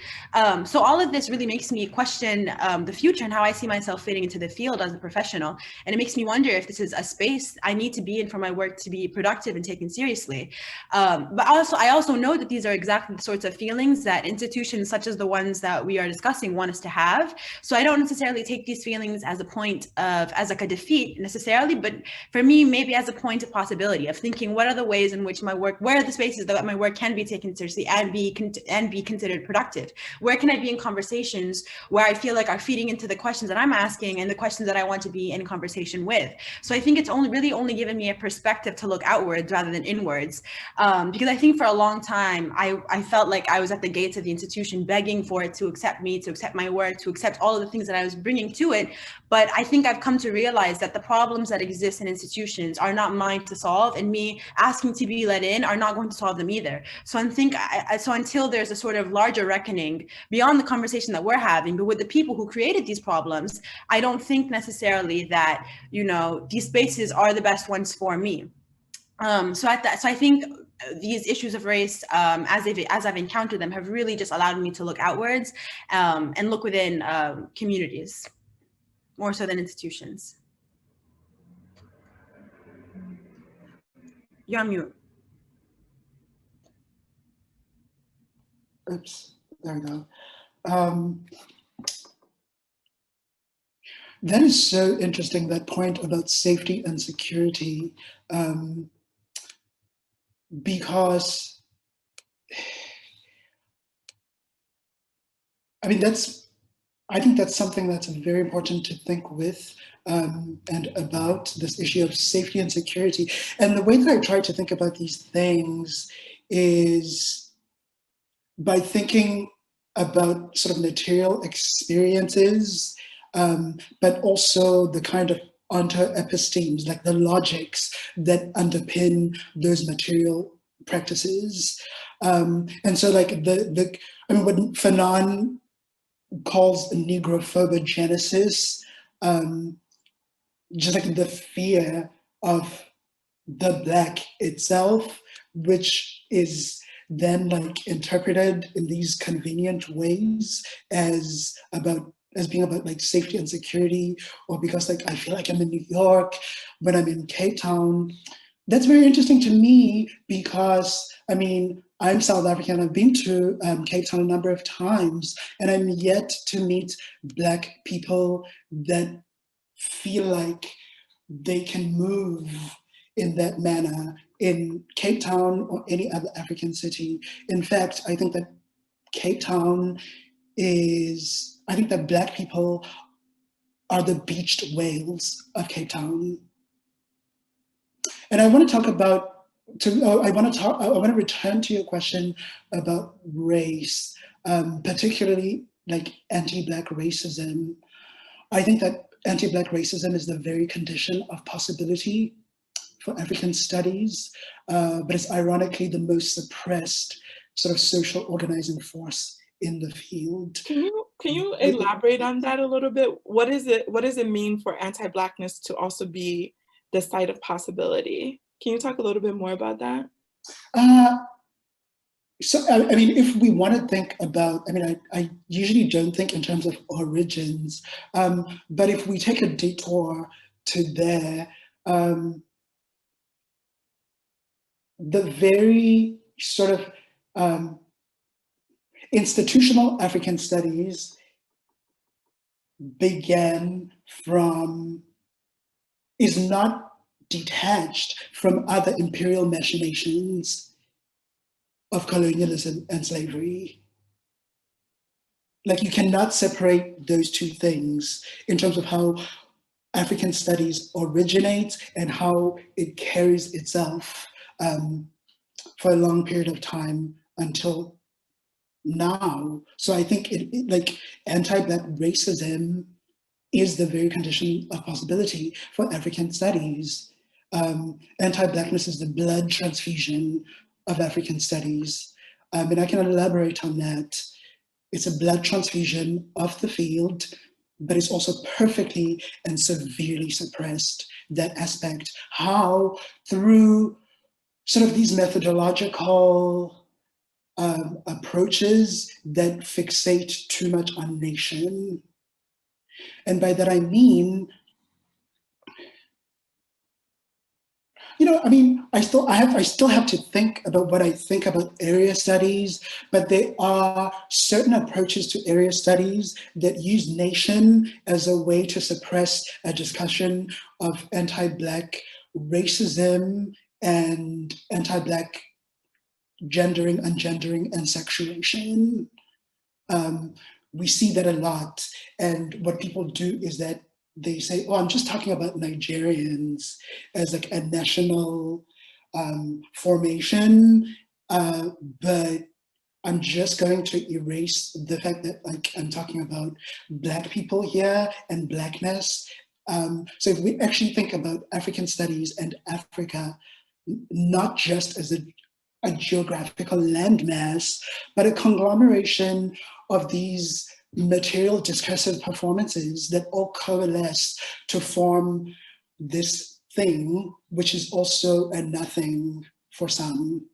So all of this really makes me question the future and how I see myself fitting into the field as a professional. And it makes me wonder if this is a space I need to be in for my work to be productive and taken seriously. But I also know that these are exactly the sorts of feelings that institutions such as the ones that we are discussing want us to have. So I don't necessarily take these feelings as a point of, as like a defeat necessarily, but for me, maybe as a point of possibility possibility of thinking, what are the ways in which my work, where are the spaces that my work can be taken seriously and be considered productive? Where can I be in conversations where I feel like are feeding into the questions that I'm asking and the questions that I want to be in conversation with? So I think it's only given me a perspective to look outwards rather than inwards. Because I think for a long time, I felt like I was at the gates of the institution begging for it to accept me, to accept my work, to accept all of the things that I was bringing to it. But I think I've come to realize that the problems that exist in institutions are not mine to solve, and me asking to be let in are not going to solve them either. So so until there's a sort of larger reckoning beyond the conversation that we're having, but with the people who created these problems, I don't think necessarily that, you know, these spaces are the best ones for me. So I think these issues of race, as I've encountered them, have really just allowed me to look outwards and look within communities, more so than institutions. You're on mute. Oops, there we go. That is so interesting, that point about safety and security, because, I mean, I think that's something that's very important to think with and about, this issue of safety and security. And the way that I try to think about these things is by thinking about sort of material experiences, but also the kind of onto-epistemes, like the logics that underpin those material practices. And so like I mean, what Fanon calls negrophobia-genesis, just like the fear of the Black itself, which is then like interpreted in these convenient ways as being about like safety and security, or because like I feel like I'm in New York when I'm in Cape Town. That's very interesting to me because, I mean, I'm South African. I've been to Cape Town a number of times, and I'm yet to meet Black people that feel like they can move in that manner in Cape Town or any other African city. In fact, I think that I think that Black people are the beached whales of Cape Town. And I want to talk about, I want to return to your question about race, particularly like anti-Black racism. I think that anti-Black racism is the very condition of possibility for African studies, but it's ironically the most suppressed sort of social organizing force in the field. Can you elaborate on that a little bit? What does it mean for anti-Blackness to also be the site of possibility? Can you talk a little bit more about that? So, I mean, if we want to think about, I mean, I usually don't think in terms of origins, but if we take a detour to there, the very sort of institutional African studies is not detached from other imperial machinations of colonialism and slavery. Like, you cannot separate those two things in terms of how African studies originates and how it carries itself for a long period of time until now. So I think like anti-Black racism is the very condition of possibility for African studies. Anti-Blackness is the blood transfusion of African studies. And I can elaborate on that. It's a blood transfusion of the field, but it's also perfectly and severely suppressed, that aspect. How through sort of these methodological approaches that fixate too much on nation. And by that I mean, you know, I mean, I still have to think about what I think about area studies, but there are certain approaches to area studies that use nation as a way to suppress a discussion of anti-Black racism and anti-Black gendering, ungendering, and sexuation. We see that a lot. And what people do is that they say, oh, I'm just talking about Nigerians as like a national formation, but I'm just going to erase the fact that like I'm talking about Black people here and Blackness. So if we actually think about African studies and Africa, not just as a geographical landmass, but a conglomeration of these material discursive performances that all coalesce to form this thing, which is also a nothing for some.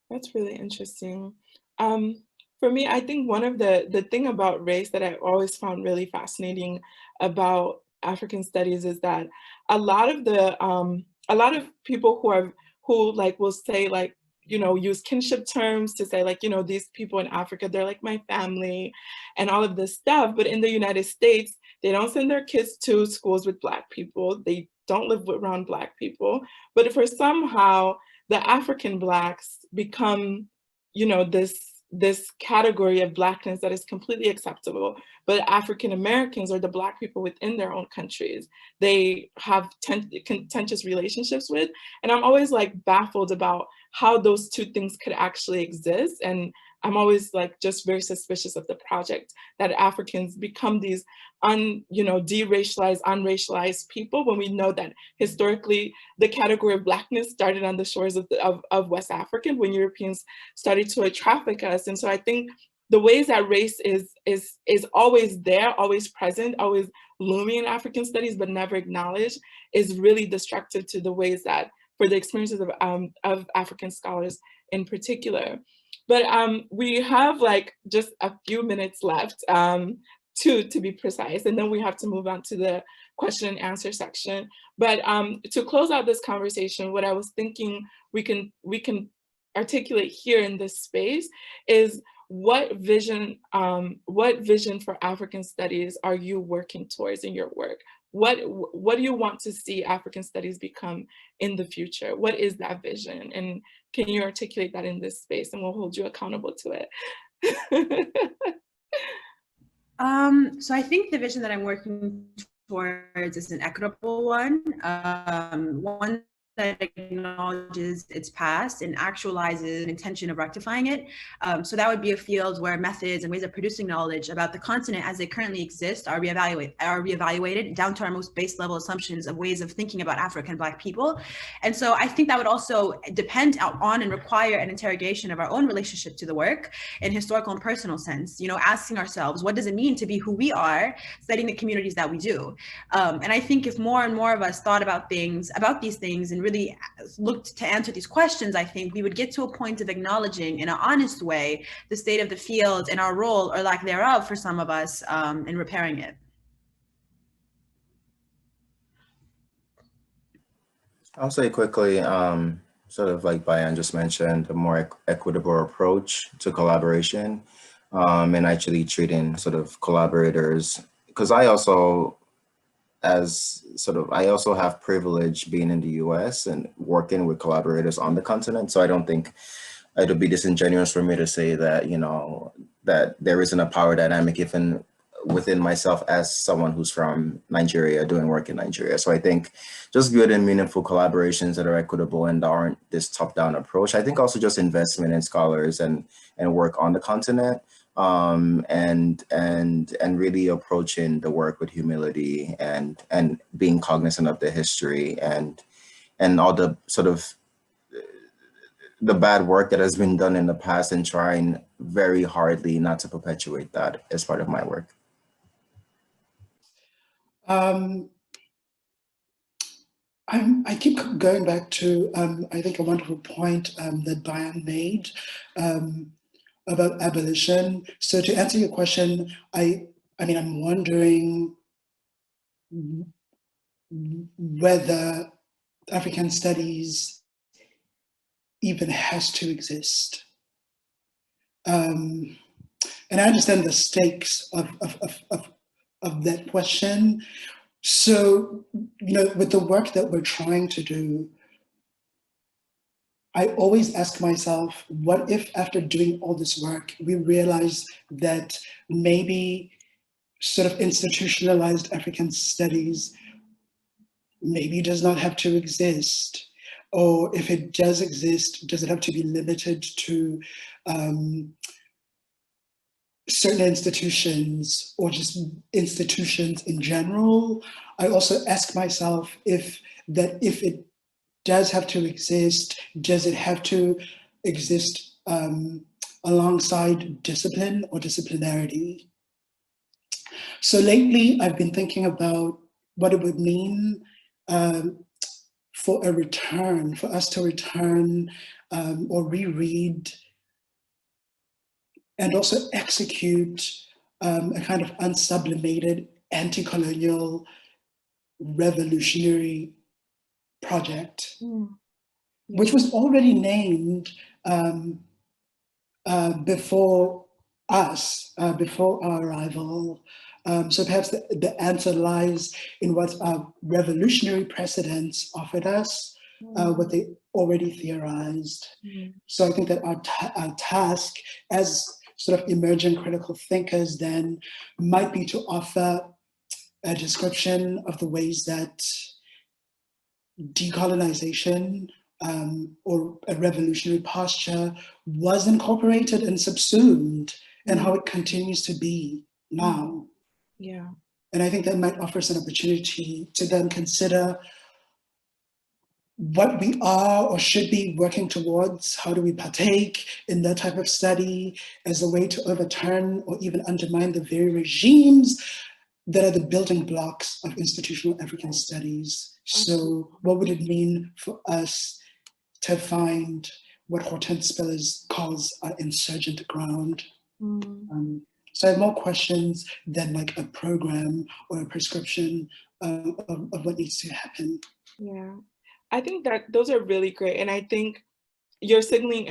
That's really interesting. For me, I think one of the thing about race that I always found really fascinating about African studies is that a lot of people who like will say like, you know, use kinship terms to say like, you know, these people in Africa, they're like my family and all of this stuff. But in the United States, they don't send their kids to schools with Black people. They don't live around Black people. But for somehow the African Blacks become, you know, this category of Blackness that is completely acceptable. But African Americans or the Black people within their own countries, they have contentious relationships with. And I'm always like baffled about how those two things could actually exist. And I'm always like just very suspicious of the project that Africans become these deracialized, unracialized people, when we know that historically the category of Blackness started on the shores of West Africa when Europeans started to traffic us. And so I think the ways that race is always there, always present, always looming in African studies, but never acknowledged, is really destructive to the ways that, for the experiences of African scholars in particular. But we have like just a few minutes left, to be precise, and then we have to move on to the question and answer section. But to close out this conversation, what I was thinking we can articulate here in this space is what vision for African studies are you working towards in your work? What do you want to see African studies become in the future? What is that vision? And can you articulate that in this space, and we'll hold you accountable to it? So I think the vision that I'm working towards is an equitable one, one that acknowledges its past and actualizes an intention of rectifying it. So that would be a field where methods and ways of producing knowledge about the continent as they currently exist are reevaluated down to our most base level assumptions of ways of thinking about African Black people. And so I think that would also depend on and require an interrogation of our own relationship to the work in historical and personal sense, you know, asking ourselves, what does it mean to be who we are, studying the communities that we do? And I think if more and more of us thought about these things and really looked to answer these questions, I think we would get to a point of acknowledging in an honest way the state of the field and our role or lack thereof for some of us in repairing it. I'll say quickly, sort of like Bayan just mentioned, a more equitable approach to collaboration, and actually treating sort of collaborators, because I also have privilege being in the US and working with collaborators on the continent. So I don't think it'll be disingenuous for me to say that, you know, that there isn't a power dynamic even within myself as someone who's from Nigeria doing work in Nigeria. So I think just good and meaningful collaborations that are equitable and aren't this top-down approach. I think also just investment in scholars and work on the continent, and really approaching the work with humility and being cognizant of the history and all the sort of the bad work that has been done in the past, and trying very hardly not to perpetuate that as part of my work. I keep going back to, I think, a wonderful point that Bayan made about abolition. So to answer your question, I mean, I'm wondering whether African studies even has to exist. And I understand the stakes of that question. So, you know, with the work that we're trying to do, I always ask myself, what if after doing all this work, we realize that maybe sort of institutionalized African studies maybe does not have to exist? Or if it does exist, does it have to be limited to certain institutions or just institutions in general? I also ask myself if it does have to exist, does it have to exist alongside discipline or disciplinarity? So lately, I've been thinking about what it would mean for us to return or reread and also execute a kind of unsublimated anti-colonial revolutionary project, which was already named before us, before our arrival. So perhaps the answer lies in what our revolutionary precedents offered us, what they already theorized. So I think that our task as sort of emerging critical thinkers then might be to offer a description of the ways that decolonization or a revolutionary posture was incorporated and subsumed, and how it continues to be now. Yeah. And I think that might offer us an opportunity to then consider what we are or should be working towards. How do we partake in that type of study as a way to overturn or even undermine the very regimes that are the building blocks of institutional African studies? So what would it mean for us to find what Hortense Spillers calls our insurgent ground? So I have more questions than like a program or a prescription of what needs to happen. Yeah, I think that those are really great. And I think you're signaling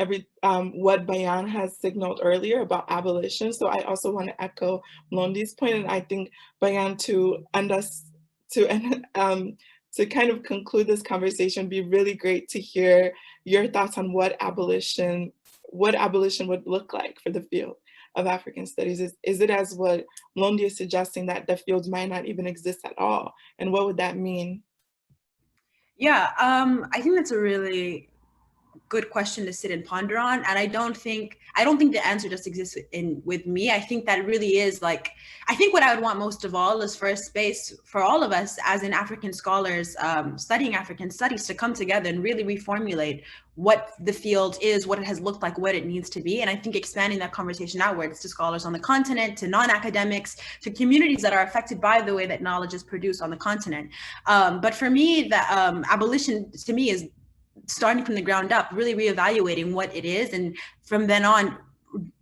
what Bayan has signaled earlier about abolition. So I also want to echo Mlondi's point, and I think Bayan to kind of conclude this conversation, be really great to hear your thoughts on what abolition would look like for the field of African studies. Is it as what Mlondi is suggesting, that the fields might not even exist at all? And what would that mean? Yeah, I think that's a really good question to sit and ponder on. And I don't think the answer just exists with me. I think that really is like, I think what I would want most of all is for a space for all of us as in African scholars studying African studies to come together and really reformulate what the field is, what it has looked like, what it needs to be. And I think expanding that conversation outwards to scholars on the continent, to non-academics, to communities that are affected by the way that knowledge is produced on the continent. But for me, the abolition to me is starting from the ground up, really reevaluating what it is, and from then on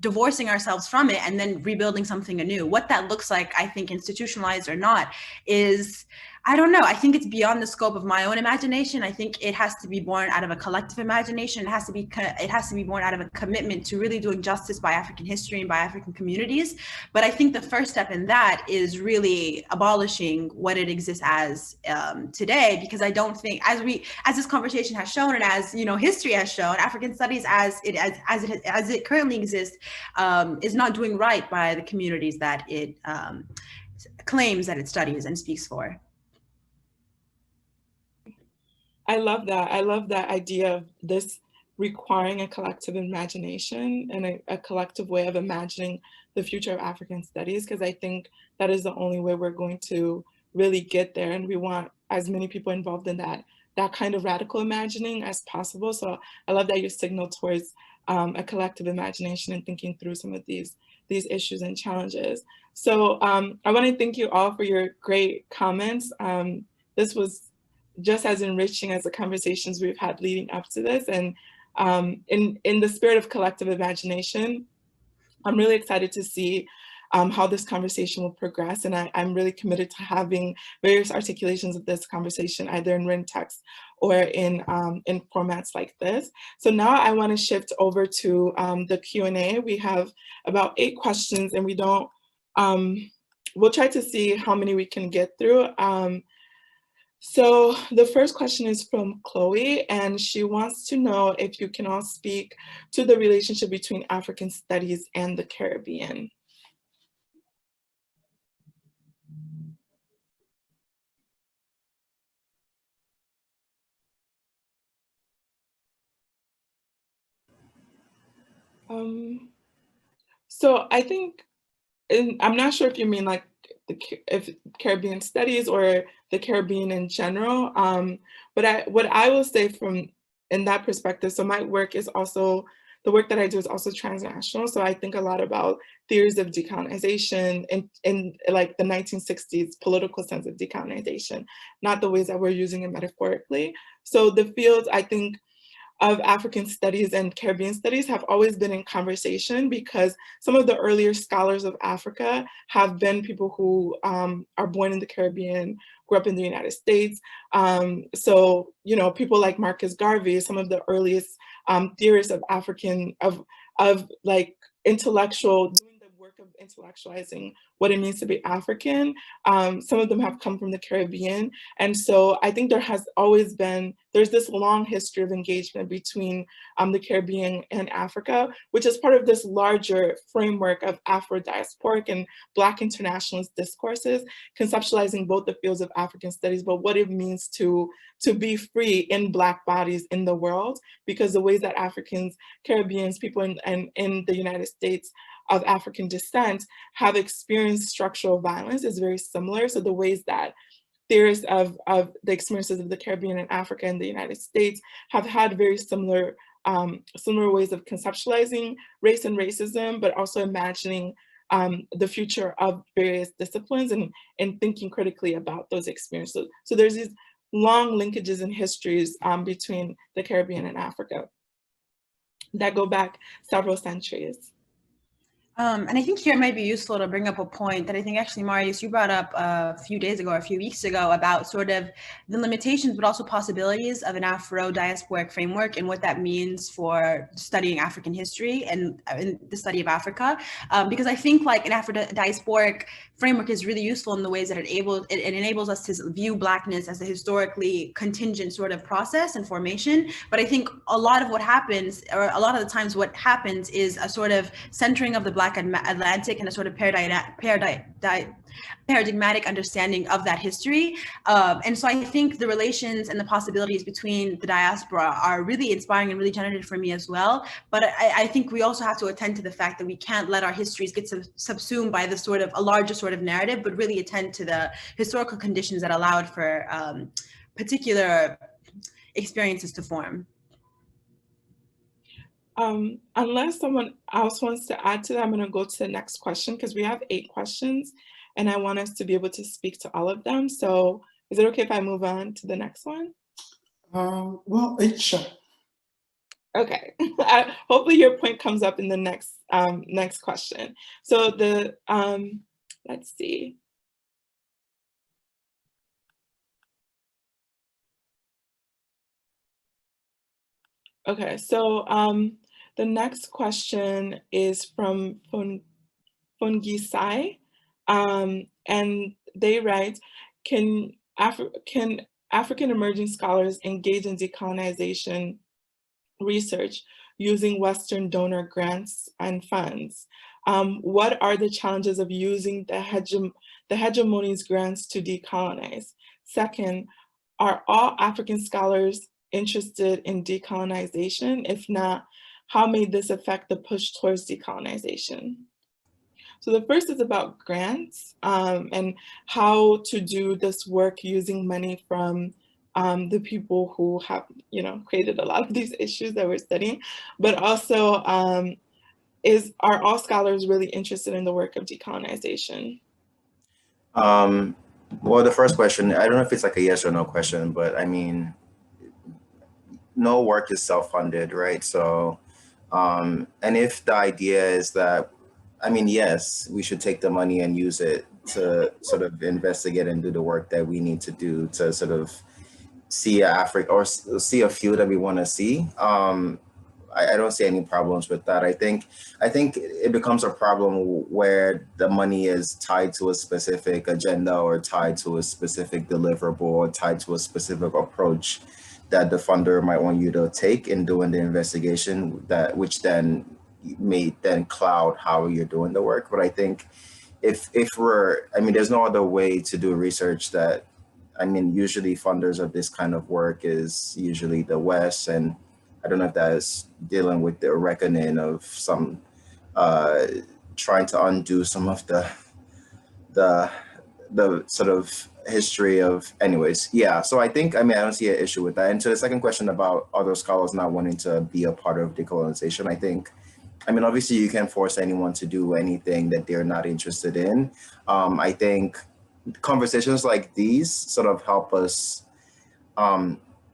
divorcing ourselves from it and then rebuilding something anew. What that looks like, I think, institutionalized or not, is, I don't know. I think it's beyond the scope of my own imagination. I think it has to be born out of a collective imagination. It has to be born out of a commitment to really doing justice by African history and by African communities. But I think the first step in that is really abolishing what it exists as today, because I don't think, as this conversation has shown, and as history has shown, African studies as it currently exists is not doing right by the communities that it claims that it studies and speaks for. I love that. I love that idea of this requiring a collective imagination and a collective way of imagining the future of African studies, because I think that is the only way we're going to really get there. And we want as many people involved in that kind of radical imagining as possible. So I love that you signal towards a collective imagination and thinking through some of these issues and challenges. So I want to thank you all for your great comments. This was just as enriching as the conversations we've had leading up to this. And in the spirit of collective imagination, I'm really excited to see how this conversation will progress. And I'm really committed to having various articulations of this conversation, either in written text or in formats like this. So now I want to shift over to the Q&A. We have about 8 questions, and we'll try to see how many we can get through. So the first question is from Chloe, and she wants to know if you can all speak to the relationship between African studies and the Caribbean. So I think, and I'm not sure if you mean like if Caribbean studies or the Caribbean in general, but what I will say from in that perspective, so my work is also, the work that I do is also transnational. So I think a lot about theories of decolonization in like the 1960s political sense of decolonization, not the ways that we're using it metaphorically. So the fields, I think, of African studies and Caribbean studies have always been in conversation because some of the earlier scholars of Africa have been people who are born in the Caribbean, grew up in the United States. So, you know, people like Marcus Garvey, some of the earliest theorists of African, of like intellectual, doing the work of intellectualizing what it means to be African. Some of them have come from the Caribbean. And so I think there has always been, there's this long history of engagement between the Caribbean and Africa, which is part of this larger framework of Afro-diasporic and Black internationalist discourses, conceptualizing both the fields of African studies, but what it means to be free in Black bodies in the world, because the ways that Africans, Caribbeans, people in the United States of African descent have experienced structural violence is very similar. So the ways that theorists of the experiences of the Caribbean and Africa and the United States have had very similar ways of conceptualizing race and racism, but also imagining the future of various disciplines and thinking critically about those experiences. So there's these long linkages and histories between the Caribbean and Africa that go back several centuries. And I think here it might be useful to bring up a point that I think actually, Marius, you brought up a few days ago or a few weeks ago about sort of the limitations, but also possibilities of an Afro-diasporic framework and what that means for studying African history and the study of Africa. Because I think like an Afro-diasporic framework is really useful in the ways that it enables us to view Blackness as a historically contingent sort of process and formation. But I think a lot of what happens, or a lot of the times what happens, is a sort of centering of the Black Atlantic and a sort of paradigmatic understanding of that history. And so I think the relations and the possibilities between the diaspora are really inspiring and really generative for me as well. But I think we also have to attend to the fact that we can't let our histories get subsumed by the sort of a larger sort of narrative, but really attend to the historical conditions that allowed for particular experiences to form. Unless someone else wants to add to that, I'm going to go to the next question because we have 8 questions and I want us to be able to speak to all of them. So is it okay if I move on to the next one? Well, sure. Okay. Hopefully your point comes up in the next next question. So the let's see. Okay, so the next question is from Fungisai, and they write, can African emerging scholars engage in decolonization research using Western donor grants and funds? What are the challenges of using the Hegemony's grants to decolonize? Second, are all African scholars interested in decolonization? If not, how may this affect the push towards decolonization? So the first is about grants and how to do this work using money from the people who have, created a lot of these issues that we're studying, but also are all scholars really interested in the work of decolonization? Well, the first question, I don't know if it's like a yes or no question, but I mean, no work is self-funded, right? So, and if the idea is that, I mean, yes, we should take the money and use it to sort of investigate and do the work that we need to do to sort of see Africa or see a field that we want to see. I don't see any problems with that. I think it becomes a problem where the money is tied to a specific agenda or tied to a specific deliverable or tied to a specific approach that the funder might want you to take in doing the investigation, that which then may then cloud how you're doing the work. But I think if I mean, there's no other way to do research that, I mean, usually funders of this kind of work is usually the West, and I don't know if that is dealing with the reckoning of some trying to undo some of the sort of history of, anyways. Yeah, so I think, I mean, I don't see an issue with that. And to the second question about other scholars not wanting to be a part of decolonization, I think, I mean, obviously you can't force anyone to do anything that they're not interested in. I think conversations like these sort of help us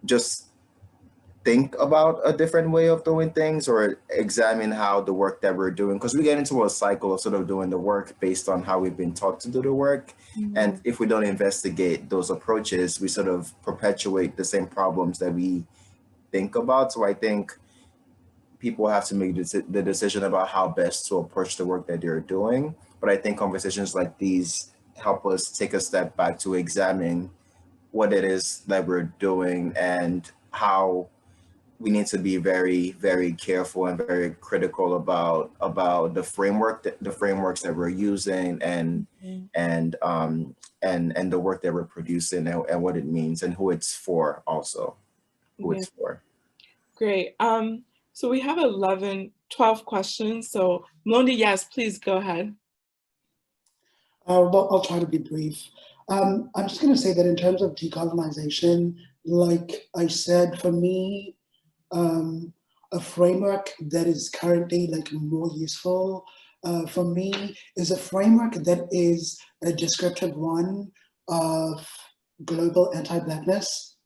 just think about a different way of doing things or examine how the work that we're doing, because we get into a cycle of sort of doing the work based on how we've been taught to do the work. Mm-hmm. And if we don't investigate those approaches, we sort of perpetuate the same problems that we think about. So I think people have to make the decision about how best to approach the work that they're doing. But I think conversations like these help us take a step back to examine what it is that we're doing and how we need to be very, very careful and very critical about the frameworks that we're using and the work that we're producing and what it means and who it's for also, who it's for. Great. So we have 12 questions. So Mlondi, yes, please go ahead. Well, I'll try to be brief. I'm just going to say that in terms of decolonization, like I said, for me, a framework that is currently like more useful for me is a framework that is a descriptive one of global anti-Blackness.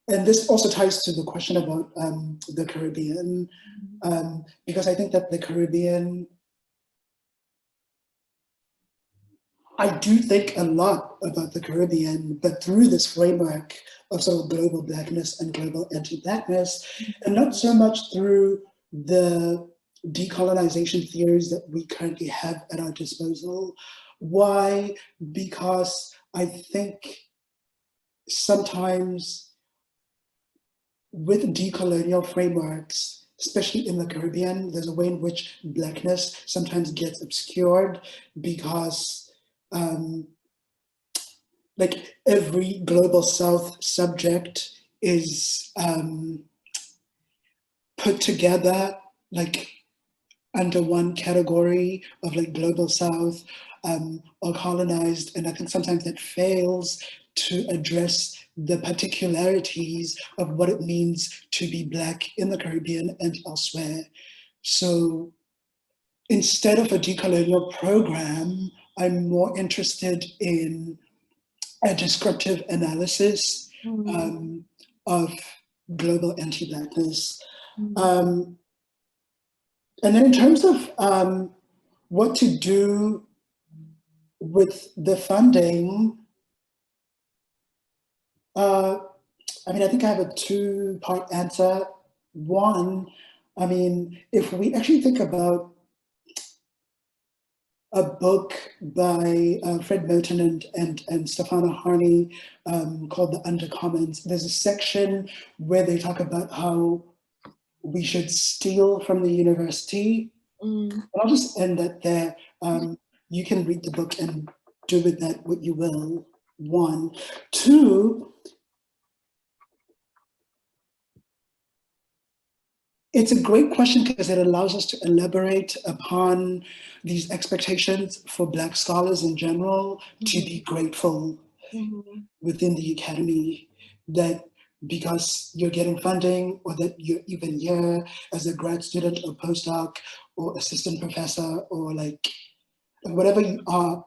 And this also ties to the question about the Caribbean, because I think that the Caribbean, I do think a lot about the Caribbean, but through this framework of sort of global Blackness and global anti-Blackness, and not so much through the decolonization theories that we currently have at our disposal. Why? Because I think sometimes with decolonial frameworks, especially in the Caribbean, there's a way in which Blackness sometimes gets obscured because like every global South subject is put together like under one category of like global South or colonized, and I think sometimes that fails to address the particularities of what it means to be Black in the Caribbean and elsewhere. So instead of a decolonial program, I'm more interested in a descriptive analysis of global anti-Blackness. And then in terms of what to do with the funding, I mean, I think I have a two-part answer. One, I mean, if we actually think about a book by Fred Moten and Stefana Harney called The Undercommons, there's a section where they talk about how we should steal from the university. And I'll just end that there. You can read the book and do with that what you will, one. Two, it's a great question because it allows us to elaborate upon these expectations for Black scholars in general to be grateful within the academy, that because you're getting funding or that you're even here as a grad student or postdoc or assistant professor or like whatever you are,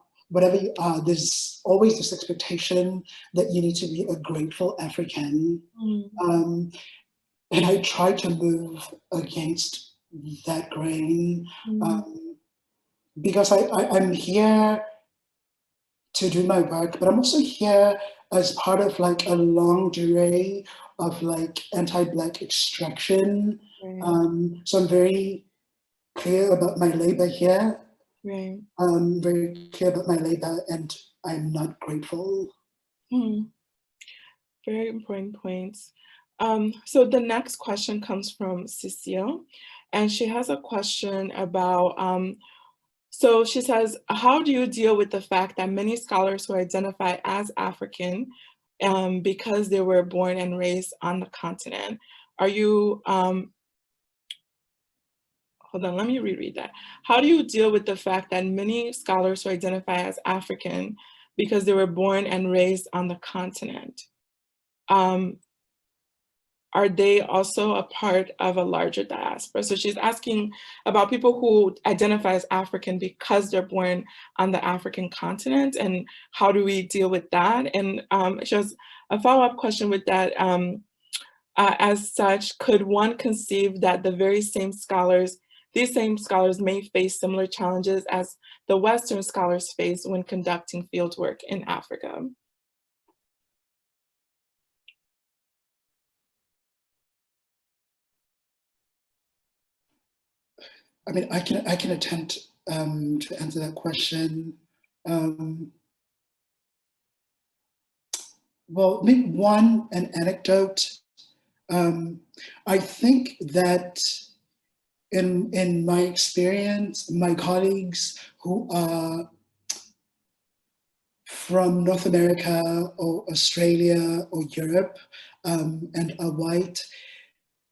there's always this expectation that you need to be a grateful African. And I try to move against that grain because I'm here to do my work, but I'm also here as part of like a long durée of like anti-Black extraction. Right. So I'm very clear about my labor here. Right. I'm very clear about my labor, and I'm not grateful. Very important points. So the next question comes from Cecile, and she has a question about, so she says, how do you deal with the fact that many scholars who identify as African because they were born and raised on the continent? Are you, hold on, let me reread that. How do you deal with the fact that many scholars who identify as African because they were born and raised on the continent? Are they also a part of a larger diaspora? So she's asking about people who identify as African because they're born on the African continent, and how do we deal with that? And she has a follow-up question with that. As such, could one conceive that these same scholars may face similar challenges as the Western scholars face when conducting fieldwork in Africa? I mean, I can attempt to answer that question. Well, maybe an anecdote. I think that in my experience, my colleagues who are from North America or Australia or Europe and are white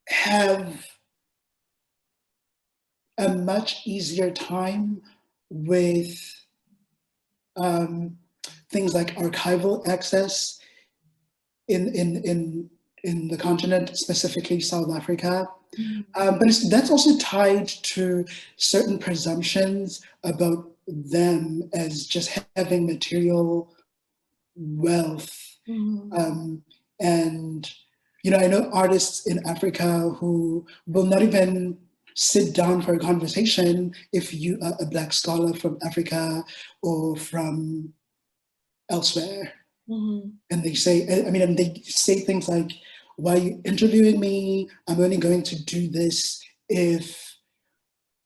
have a much easier time with things like archival access in the continent, specifically South Africa. But that's also tied to certain presumptions about them as just having material wealth. And, you know, I know artists in Africa who will not even sit down for a conversation if you are a Black scholar from Africa or from elsewhere. And they say, I mean, and they say things like, why are you interviewing me? I'm only going to do this if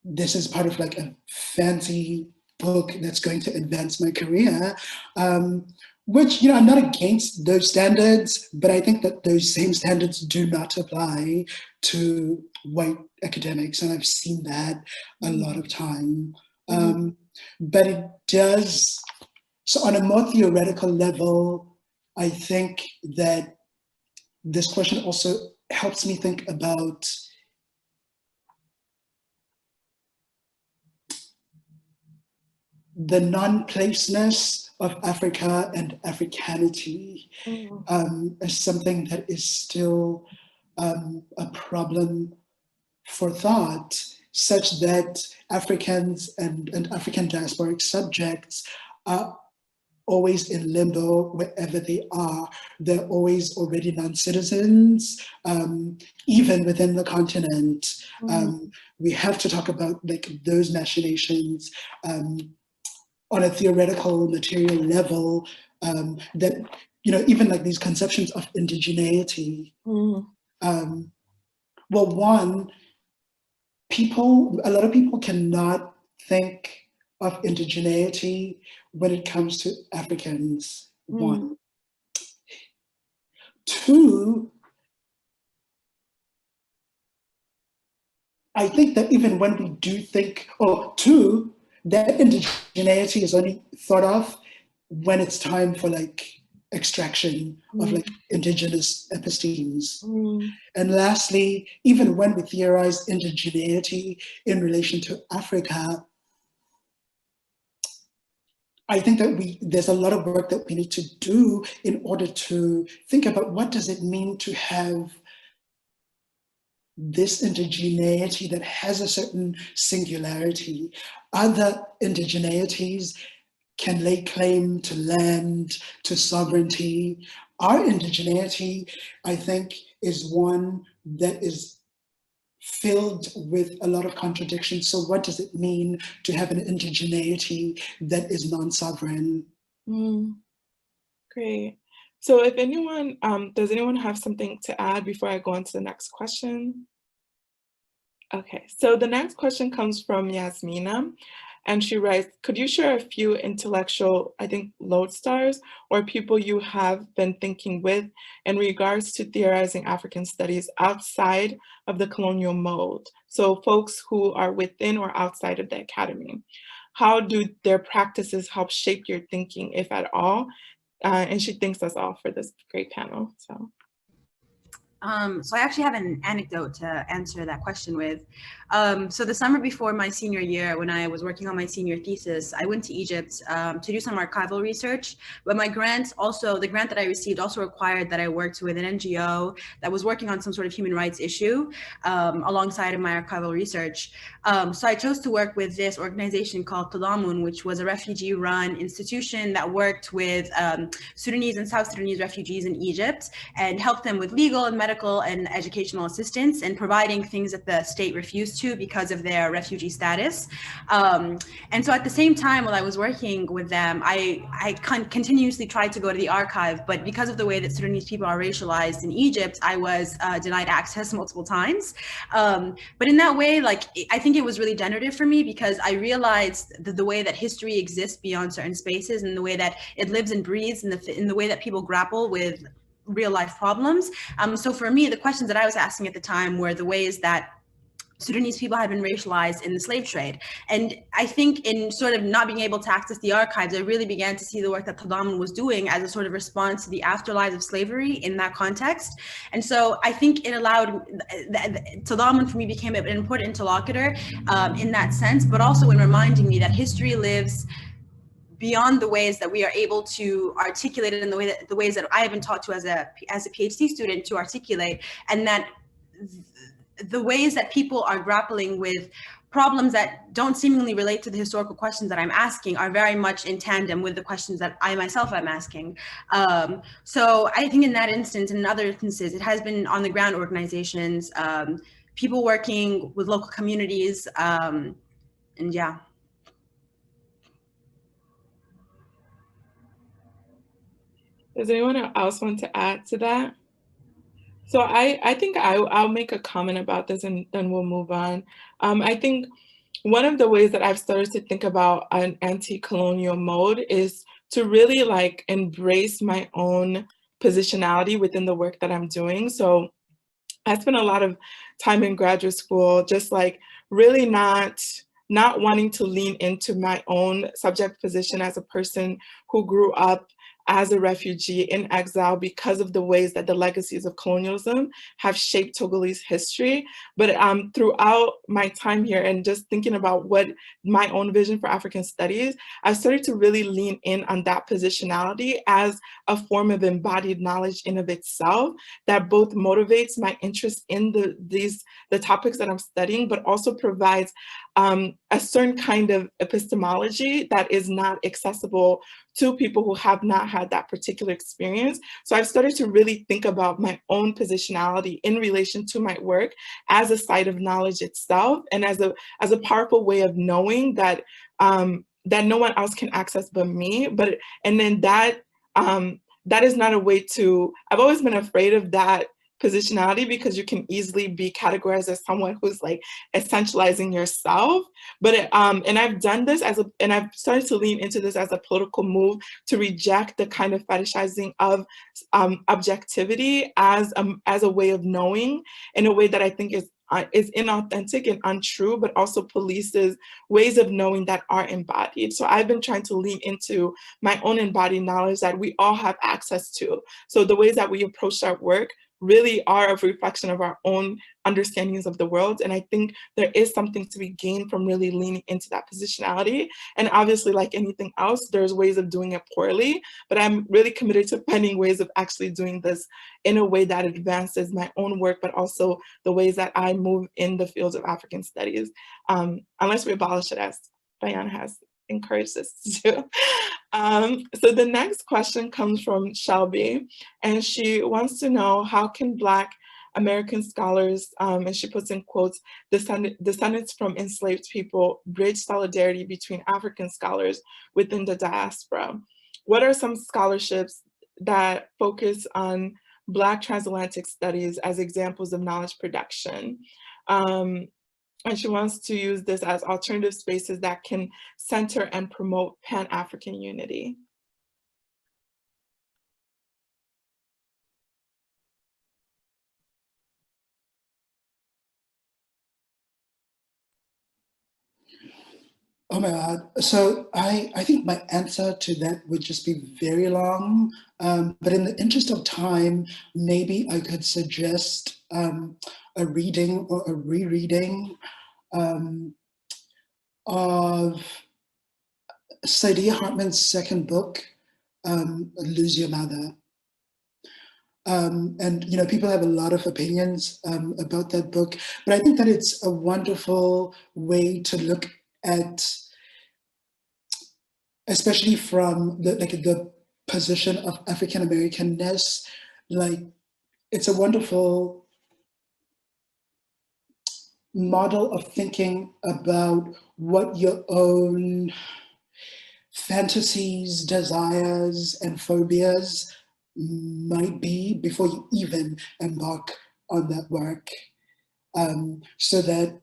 this is part of like a fancy book that's going to advance my career. Which, you know, I'm not against those standards, but I think that those same standards do not apply to white academics, and I've seen that a lot of time. But it does, so on a more theoretical level, I think that this question also helps me think about the non-placeness of Africa and Africanity as something that is still a problem for thought, such that Africans and African diasporic subjects are always in limbo wherever they are. They're always already non-citizens, even within the continent. We have to talk about like those machinations on a theoretical material level, that, you know, even like these conceptions of indigeneity. Well, one, a lot of people cannot think of indigeneity when it comes to Africans, one. Two, I think that even when we do think, two, that indigeneity is only thought of when it's time for like extraction of like indigenous epistemes. And lastly, even when we theorize indigeneity in relation to Africa, I think that there's a lot of work that we need to do in order to think about what does it mean to have this indigeneity that has a certain singularity. Other indigeneities can lay claim to land, to sovereignty. Our indigeneity, I think, is one that is filled with a lot of contradictions. So what does it mean to have an indigeneity that is non-sovereign? Great. So if anyone, does anyone have something to add before I go on to the next question? Okay, so the next question comes from Yasmina, and she writes, could you share a few intellectual, I think, lodestars or people you have been thinking with in regards to theorizing African studies outside of the colonial mode? So folks who are within or outside of the academy. How do their practices help shape your thinking, if at all? And she thanks us all for this great panel, so. So I actually have an anecdote to answer that question with. So the summer before my senior year, when I was working on my senior thesis, I went to Egypt to do some archival research. But my grant also, the grant that I received also required that I worked with an NGO that was working on some sort of human rights issue alongside of my archival research. So I chose to work with this organization called Tadamun, which was a refugee-run institution that worked with Sudanese and South Sudanese refugees in Egypt and helped them with legal and medical and educational assistance and providing things that the state refused to because of their refugee status. And so at the same time, while I was working with them, I continuously tried to go to the archive, but because of the way that Sudanese people are racialized in Egypt, I was denied access multiple times. But in that way, like, I think it was really generative for me because I realized the way that history exists beyond certain spaces and the way that it lives and breathes in the way that people grapple with real life problems. So for me, the questions that I was asking at the time were the ways that Sudanese people had been racialized in the slave trade. And I think in sort of not being able to access the archives, I really began to see the work that Tadamun was doing as a sort of response to the afterlives of slavery in that context. And so I think it allowed, Tadamun for me became an important interlocutor in that sense, but also in reminding me that history lives beyond the ways that we are able to articulate it in the ways that I have been taught to as a PhD student to articulate, and that the ways that people are grappling with problems that don't seemingly relate to the historical questions that I'm asking are very much in tandem with the questions that I myself am asking. So I think in that instance and in other instances, it has been on the ground organizations, people working with local communities, and yeah. Does anyone else want to add to that? So I think I'll make a comment about this and then we'll move on. I think one of the ways that I've started to think about an anti-colonial mode is to really like embrace my own positionality within the work that I'm doing. So I spent a lot of time in graduate school just like really not wanting to lean into my own subject position as a person who grew up as a refugee in exile because of the ways that the legacies of colonialism have shaped Togolese history. But throughout my time here and just thinking about what my own vision for African studies, I started to really lean in on that positionality as a form of embodied knowledge in of itself that both motivates my interest in the topics that I'm studying, but also provides a certain kind of epistemology that is not accessible to people who have not had that particular experience. So I've started to really think about my own positionality in relation to my work as a site of knowledge itself and as a powerful way of knowing that that no one else can access but me. And then that is not a way to, I've always been afraid of that positionality because you can easily be categorized as someone who's like essentializing yourself. But and I've done this and I've started to lean into this as a political move to reject the kind of fetishizing of objectivity as a way of knowing in a way that I think is inauthentic and untrue, but also polices ways of knowing that are embodied. So I've been trying to lean into my own embodied knowledge that we all have access to. So the ways that we approach our work really are a reflection of our own understandings of the world. And I think there is something to be gained from really leaning into that positionality. And obviously, like anything else, there's ways of doing it poorly, but I'm really committed to finding ways of actually doing this in a way that advances my own work, but also the ways that I move in the fields of African studies, unless we abolish it as Bayan has encouraged us to do. So the next question comes from Shelby, and she wants to know how can Black American scholars, and she puts in quotes, descendants from enslaved people bridge solidarity between African scholars within the diaspora? What are some scholarships that focus on Black transatlantic studies as examples of knowledge production. And she wants to use this as alternative spaces that can center and promote Pan-African unity. Oh my God. So I think my answer to that would just be very long. But in the interest of time, maybe I could suggest a reading or a rereading of Saidiya Hartman's second book, Lose Your Mother. And you know, people have a lot of opinions about that book, but I think that it's a wonderful way to look at, especially from the position of African Americanness. Like, it's a wonderful model of thinking about what your own fantasies, desires, and phobias might be before you even embark on that work, so that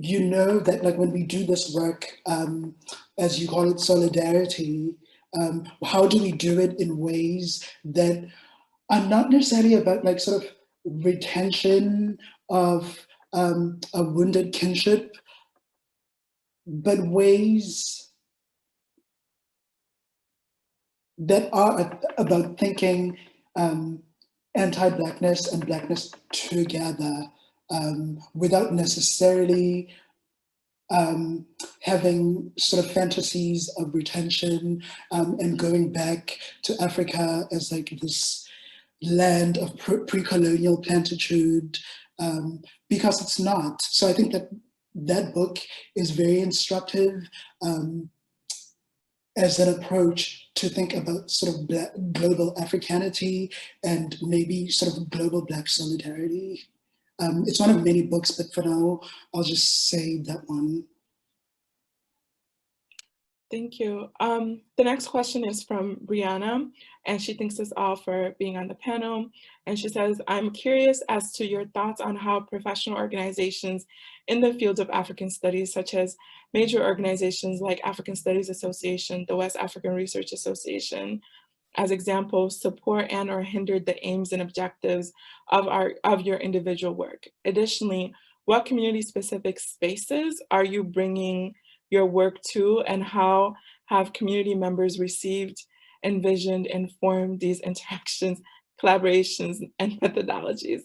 you know that, like, when we do this work, as you call it, solidarity, how do we do it in ways that are not necessarily about like sort of retention of a wounded kinship, but ways that are about thinking anti-Blackness and Blackness together, without necessarily having sort of fantasies of retention and going back to Africa as like this land of pre-colonial plentitude, because it's not. So I think that that book is very instructive as an approach to think about sort of global Africanity and maybe sort of global Black solidarity. It's one of many books, but for now, I'll just say that one. Thank you. The next question is from Brianna, and she thanks us all for being on the panel. And she says, I'm curious as to your thoughts on how professional organizations in the field of African studies, such as major organizations like African Studies Association, the West African Research Association, as examples, support and or hindered the aims and objectives of your individual work. Additionally, what community-specific spaces are you bringing your work to, and how have community members received, envisioned, and formed these interactions, collaborations, and methodologies?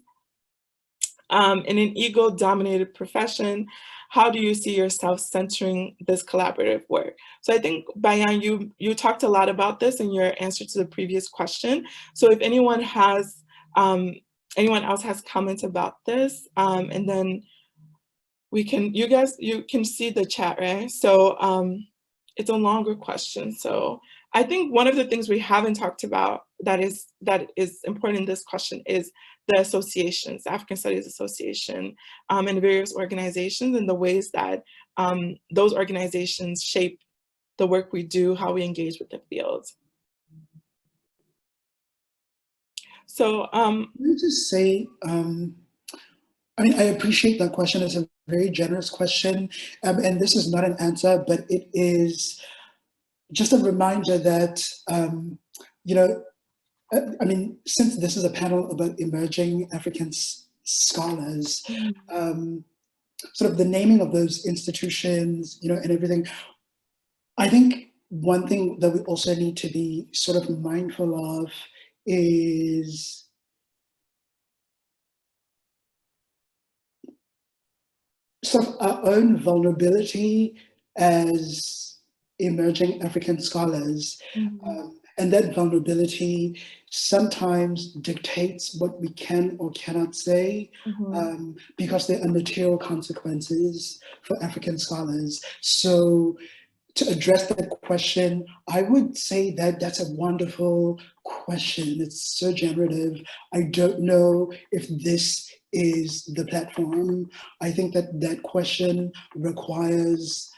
In an ego-dominated profession, how do you see yourself centering this collaborative work? So I think, Bayan, you talked a lot about this in your answer to the previous question. So if anyone else has comments about this, and then you can see the chat, right? So it's a longer question. So I think one of the things we haven't talked about that is important in this question is the associations, African Studies Association, and various organizations, and the ways that those organizations shape the work we do, how we engage with the field. So let me just say, I mean, I appreciate that question. It's a very generous question. And this is not an answer, but it is just a reminder that, you know, I mean, since this is a panel about emerging African scholars, sort of the naming of those institutions, you know, and everything, I think one thing that we also need to be sort of mindful of is sort of our own vulnerability as emerging African scholars. And that vulnerability sometimes dictates what we can or cannot say, because there are material consequences for African scholars. So to address that question, I would say that that's a wonderful question. It's so generative. I don't know if this is the platform. I think that that question requires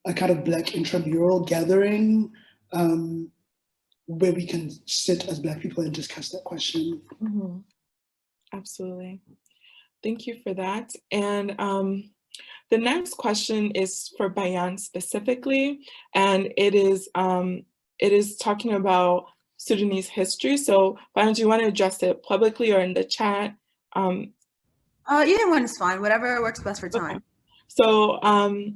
a kind of Black intramural gathering where we can sit as Black people and discuss that question. Mm-hmm. Absolutely. Thank you for that. And the next question is for Bayan specifically, and it is talking about Sudanese history. So Bayan, do you want to address it publicly or in the chat? Either one is fine, whatever works best for time. Okay.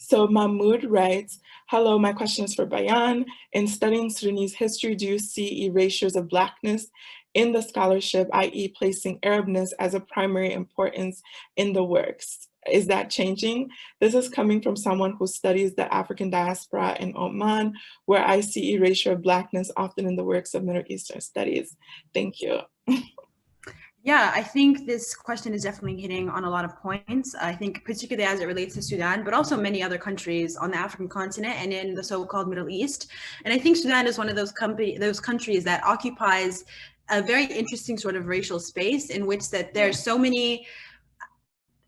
So Mahmoud writes, hello, my question is for Bayan. In studying Sudanese history, do you see erasures of Blackness in the scholarship, i.e. placing Arabness as a primary importance in the works? Is that changing? This is coming from someone who studies the African diaspora in Oman, where I see erasure of Blackness often in the works of Middle Eastern studies. Thank you. Yeah, I think this question is definitely hitting on a lot of points. I think particularly as it relates to Sudan, but also many other countries on the African continent and in the so-called Middle East. And I think Sudan is one of those countries that occupies a very interesting sort of racial space in which that there's so many.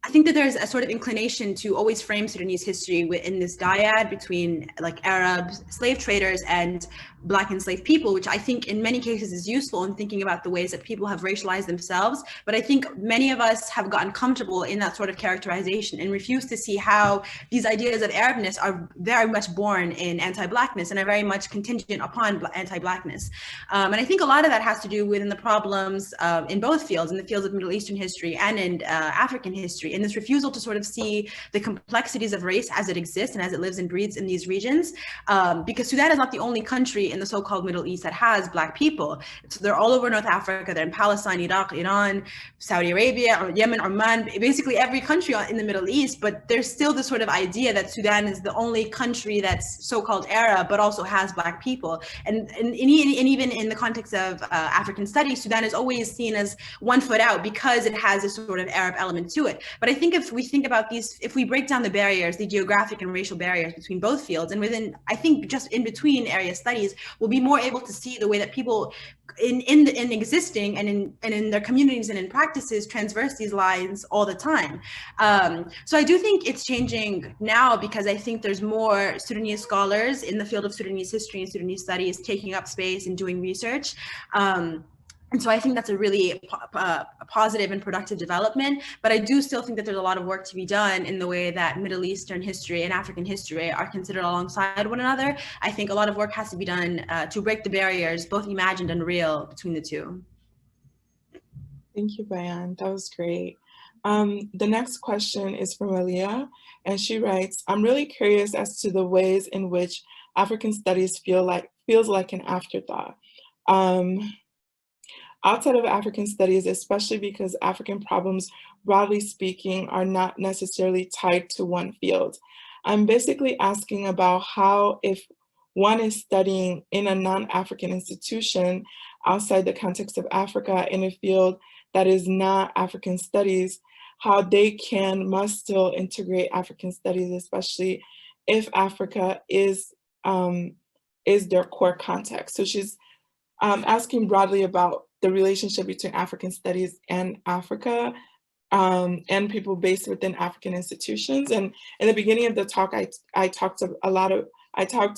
I think that there's a sort of inclination to always frame Sudanese history in this dyad between like Arabs, slave traders, and Black enslaved people, which I think in many cases is useful in thinking about the ways that people have racialized themselves. But I think many of us have gotten comfortable in that sort of characterization and refuse to see how these ideas of Arabness are very much born in anti-Blackness and are very much contingent upon anti-Blackness. And I think a lot of that has to do with the problems in both fields, in the fields of Middle Eastern history and in African history, in this refusal to sort of see the complexities of race as it exists and as it lives and breathes in these regions. Because Sudan is not the only country in the so-called Middle East that has Black people. So they're all over North Africa. They're in Palestine, Iraq, Iran, Saudi Arabia, Yemen, Oman, basically every country in the Middle East. But there's still this sort of idea that Sudan is the only country that's so-called Arab, but also has Black people. And even in the context of African studies, Sudan is always seen as one foot out because it has a sort of Arab element to it. But I think if we think about these, if we break down the barriers, the geographic and racial barriers between both fields, and within, I think just in between area studies, we'll be more able to see the way that people in existing and in their communities and in practices transverse these lines all the time. So I do think it's changing now because I think there's more Sudanese scholars in the field of Sudanese history and Sudanese studies taking up space and doing research. And so I think that's a really positive and productive development, but I do still think that there's a lot of work to be done in the way that Middle Eastern history and African history are considered alongside one another. I think a lot of work has to be done to break the barriers, both imagined and real, between the two. Thank you, Bayan. That was great. The next question is from Aliyah, and she writes, I'm really curious as to the ways in which African studies feels like an afterthought. Outside of African studies, especially because African problems, broadly speaking, are not necessarily tied to one field. I'm basically asking about how, if one is studying in a non-African institution outside the context of Africa in a field that is not African studies, how they must still integrate African studies, especially if Africa is their core context. So she's asking broadly about the relationship between African studies and Africa and people based within African institutions. And in the beginning of the talk, I talked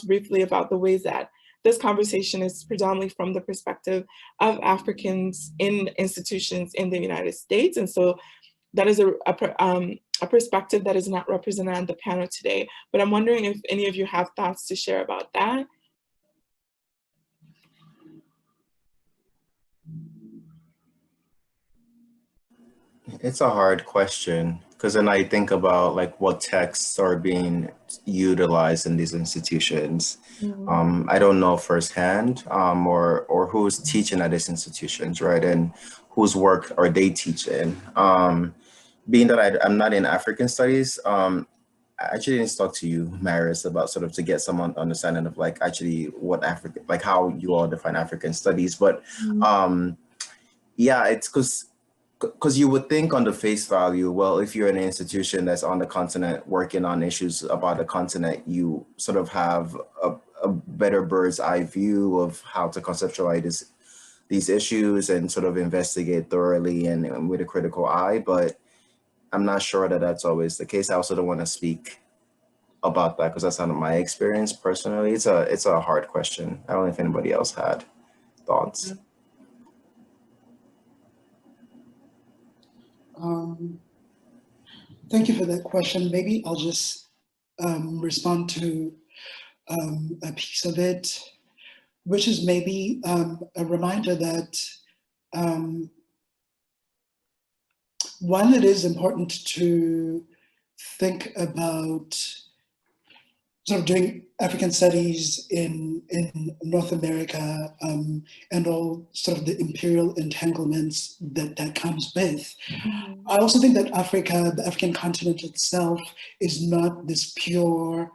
briefly about the ways that this conversation is predominantly from the perspective of Africans in institutions in the United States. And so that is a perspective that is not represented on the panel today. But I'm wondering if any of you have thoughts to share about that. It's a hard question because then I think about like what texts are being utilized in these institutions. Mm-hmm. I don't know firsthand or who's teaching at these institutions, right? And whose work are they teaching? Being that I'm not in African studies, I actually didn't talk to you, Maris, about sort of to get some understanding of like actually what African, like how you all define African studies. But yeah, it's because you would think on the face value, well, if you're in an institution that's on the continent working on issues about the continent, you sort of have a better bird's eye view of how to conceptualize these issues and sort of investigate thoroughly and with a critical eye. But I'm not sure that that's always the case. I also don't want to speak about that, because that's not my experience personally. It's a hard question. I don't know if anybody else had thoughts. Thank you for that question. Maybe I'll just respond to a piece of it, which is maybe a reminder that while it is important to think about sort of doing African studies in North America and all sort of the imperial entanglements that comes with, I also think that Africa, the African continent itself, is not this pure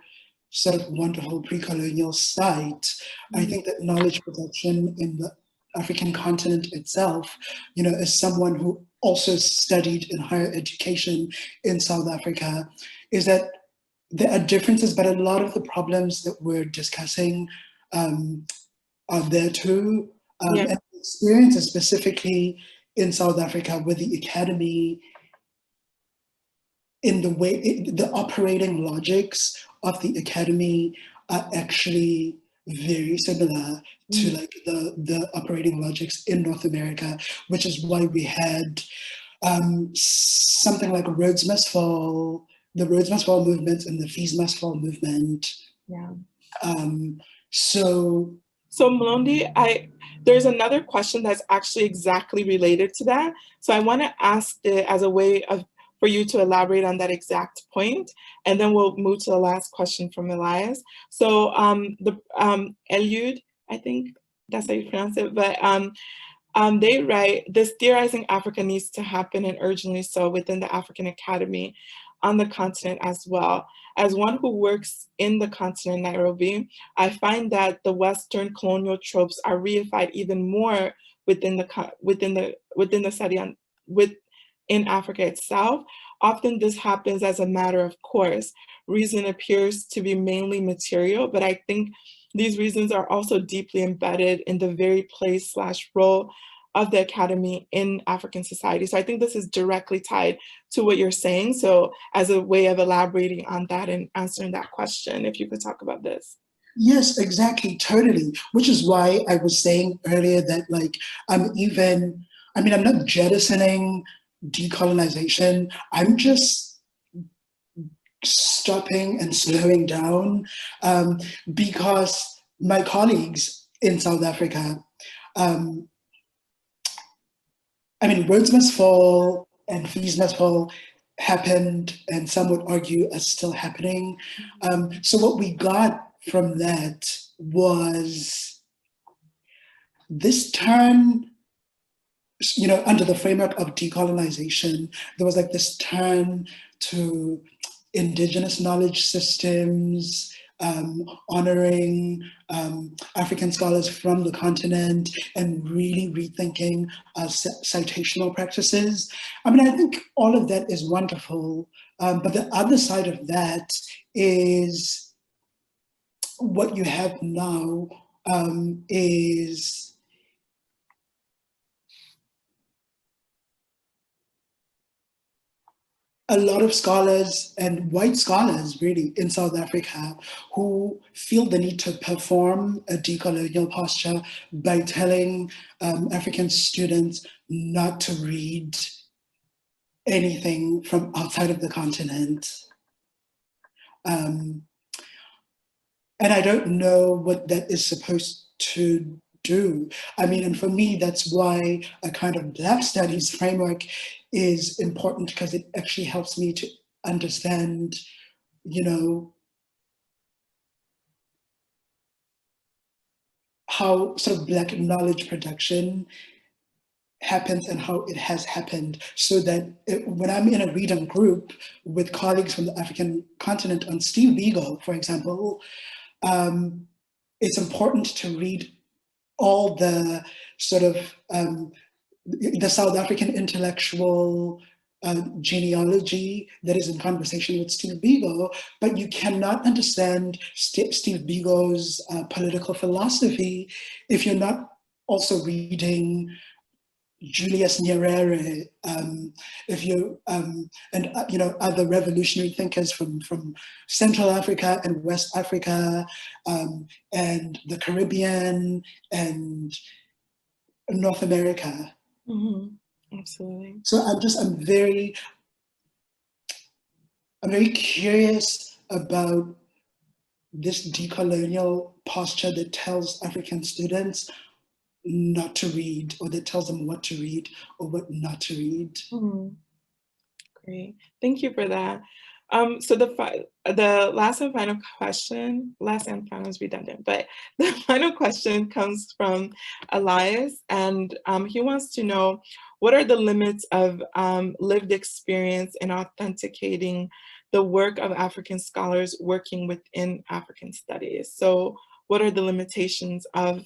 sort of wonderful pre-colonial site. I think that knowledge production in the African continent itself, you know, as someone who also studied in higher education in South Africa, is that there are differences, but a lot of the problems that we're discussing are there too. And experiences specifically in South Africa with the academy, in the way, the operating logics of the academy are actually very similar to like the operating logics in North America, which is why we had something like Rhodes Must Fall, the Rhodes Must Fall movement and the Fees Must Fall movement. Yeah. So Mlondi, there's another question that's actually exactly related to that. So I want to ask it as a way for you to elaborate on that exact point, and then we'll move to the last question from Elias. So Eliud, I think that's how you pronounce it, but they write, this theorizing Africa needs to happen, and urgently so, within the African Academy on the continent as well. As one who works in the continent, Nairobi, I find that the Western colonial tropes are reified even more within the study in Africa itself. Often this happens as a matter of course. Reason appears to be mainly material, but I think these reasons are also deeply embedded in the very place/role of the academy in African society. So I think this is directly tied to what you're saying. So as a way of elaborating on that and answering that question, if you could talk about this. Yes, exactly, totally. Which is why I was saying earlier that like, I'm not jettisoning decolonization. I'm just stopping and slowing down because my colleagues in South Africa, Rhodes Must Fall and Fees Must Fall happened, and some would argue are still happening. So what we got from that was this turn, you know, under the framework of decolonization, there was like this turn to indigenous knowledge systems, honoring African scholars from the continent, and really rethinking citational practices. I think all of that is wonderful, but the other side of that is what you have now is a lot of scholars, and white scholars really, in South Africa, who feel the need to perform a decolonial posture by telling African students not to read anything from outside of the continent. And I don't know what that is supposed to do. And for me, that's why a kind of Black studies framework is important, because it actually helps me to understand, you know, how sort of Black knowledge production happens and how it has happened, so that when I'm in a reading group with colleagues from the African continent on Steve Biko, for example, it's important to read all the sort of the South African intellectual genealogy that is in conversation with Steve Biko, but you cannot understand Steve Biko's political philosophy if you're not also reading Julius Nyerere, if you you know, other revolutionary thinkers from Central Africa and West Africa, and the Caribbean and North America. Mm-hmm. Absolutely. So I'm very curious about this decolonial posture that tells African students not to read, or that tells them what to read or what not to read. Mm-hmm. Great, thank you for that. So the last and final question, last and final is redundant, but the final question comes from Elias, and he wants to know, what are the limits of lived experience in authenticating the work of African scholars working within African studies? So what are the limitations of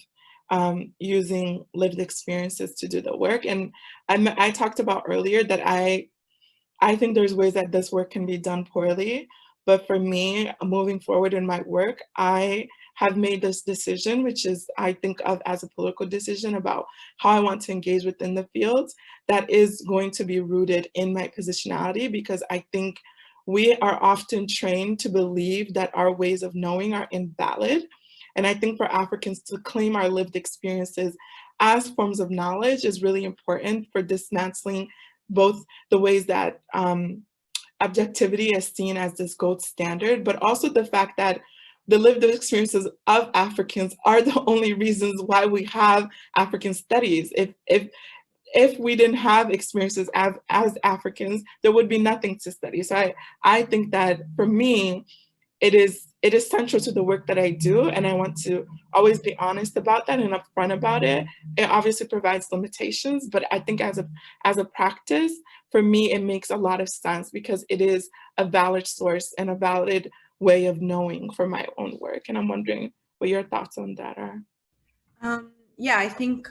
using lived experiences to do the work? And I talked about earlier that I think there's ways that this work can be done poorly, but for me, moving forward in my work, I have made this decision, which is I think of as a political decision about how I want to engage within the fields, that is going to be rooted in my positionality, because I think we are often trained to believe that our ways of knowing are invalid. And I think for Africans to claim our lived experiences as forms of knowledge is really important for dismantling both the ways that objectivity is seen as this gold standard, but also the fact that the lived experiences of Africans are the only reasons why we have African studies. If we didn't have experiences as Africans, there would be nothing to study. So I think that for me, it is central to the work that I do, and I want to always be honest about that and upfront about it. It obviously provides limitations, but I think as a practice, for me, it makes a lot of sense because it is a valid source and a valid way of knowing for my own work. And I'm wondering what your thoughts on that are. Yeah, I think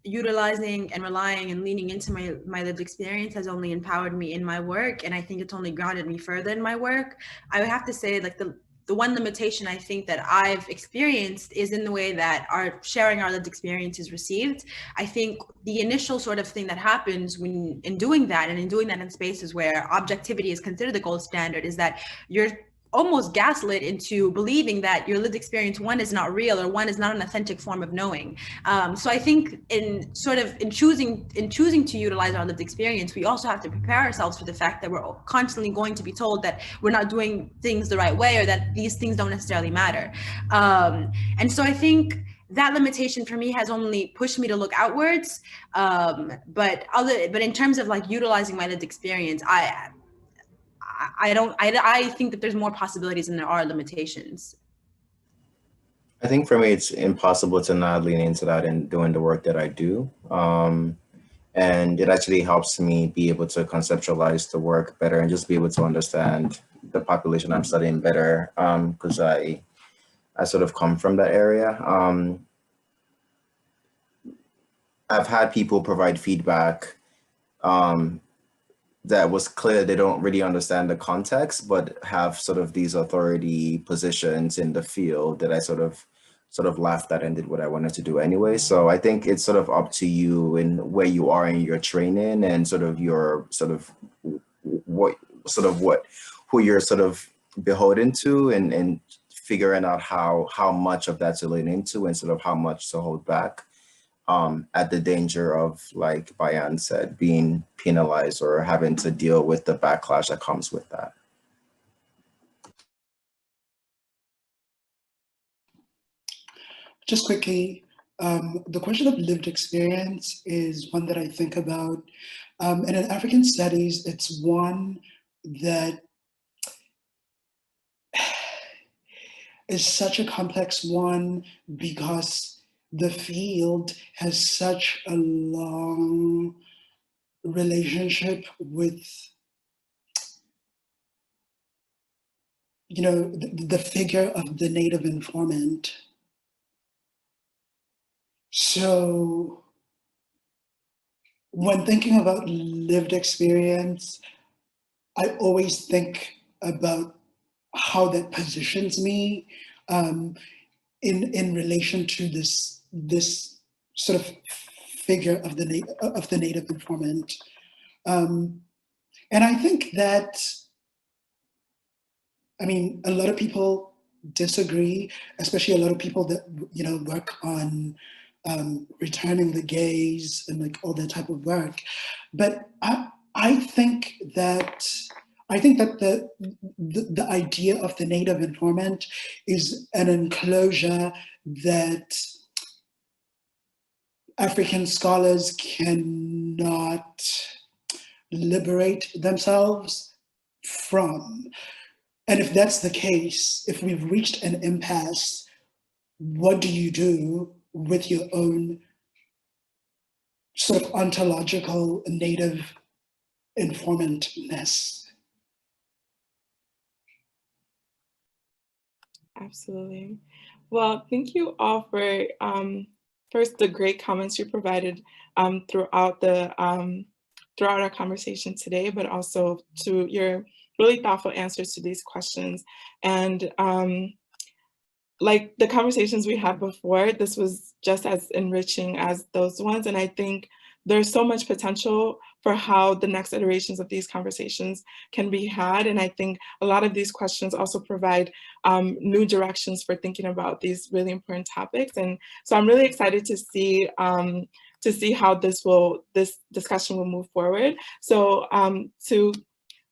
utilizing and relying and leaning into my lived experience has only empowered me in my work, and I think it's only grounded me further in my work. I would have to say, like, the one limitation I think that I've experienced is in the way that sharing our lived experience is received. I think the initial sort of thing that happens when in doing that in spaces where objectivity is considered the gold standard is that you're almost gaslit into believing that your lived experience, one, is not real, or one, is not an authentic form of knowing. So I think in choosing to utilize our lived experience, we also have to prepare ourselves for the fact that we're constantly going to be told that we're not doing things the right way, or that these things don't necessarily matter. And so I think that limitation for me has only pushed me to look outwards. But in terms of like utilizing my lived experience, I think that there's more possibilities than there are limitations. I think for me, it's impossible to not lean into that in doing the work that I do. And it actually helps me be able to conceptualize the work better and just be able to understand the population I'm studying better, because I sort of come from that area. I've had people provide feedback that was clear they don't really understand the context, but have sort of these authority positions in the field that I sort of laughed at and did what I wanted to do anyway. So I think it's sort of up to you and where you are in your training and sort of your who you're sort of beholden to, and figuring out how much of that to lean into and sort of how much to hold back. At the danger of, like Bayan said, being penalized or having to deal with the backlash that comes with that. Just quickly, the question of lived experience is one that I think about. And in African studies, it's one that is such a complex one because the field has such a long relationship with, you know, the figure of the native informant. So when thinking about lived experience, I always think about how that positions me in relation to this sort of figure of the Native informant. And I think that, I mean, a lot of people disagree, especially a lot of people that, you know, work on returning the gaze and like all that type of work. But I think that the idea of the Native informant is an enclosure that African scholars cannot liberate themselves from. And if that's the case, if we've reached an impasse, what do you do with your own sort of ontological Native informantness? Absolutely. Well, thank you all for first the great comments you provided throughout our conversation today, but also to your really thoughtful answers to these questions. And like the conversations we had before, this was just as enriching as those ones. And I think there's so much potential for how the next iterations of these conversations can be had. And I think a lot of these questions also provide new directions for thinking about these really important topics. And so I'm really excited to see how this discussion will move forward. So to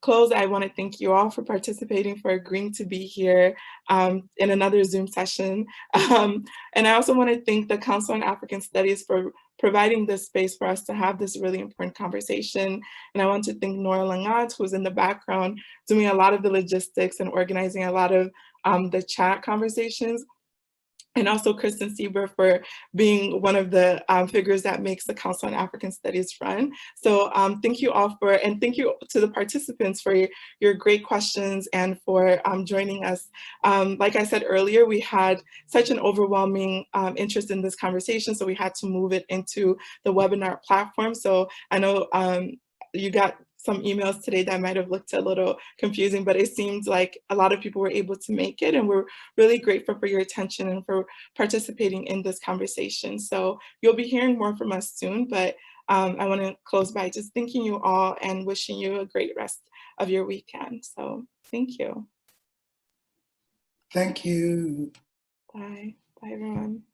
close, I want to thank you all for participating, for agreeing to be here in another Zoom session. And I also want to thank the Council on African Studies for providing this space for us to have this really important conversation. And I want to thank Nora Langat, who's in the background, doing a lot of the logistics and organizing a lot of the chat conversations. And also Kristen Sieber for being one of the figures that makes the Council on African Studies run. So thank you all and thank you to the participants for your great questions and for joining us. Like I said earlier, we had such an overwhelming interest in this conversation, so we had to move it into the webinar platform. So I know you got some emails today that might have looked a little confusing, but it seemed like a lot of people were able to make it, and we're really grateful for your attention and for participating in this conversation. So you'll be hearing more from us soon, but I want to close by just thanking you all and wishing you a great rest of your weekend. So thank you. Thank you. Bye. Bye, everyone.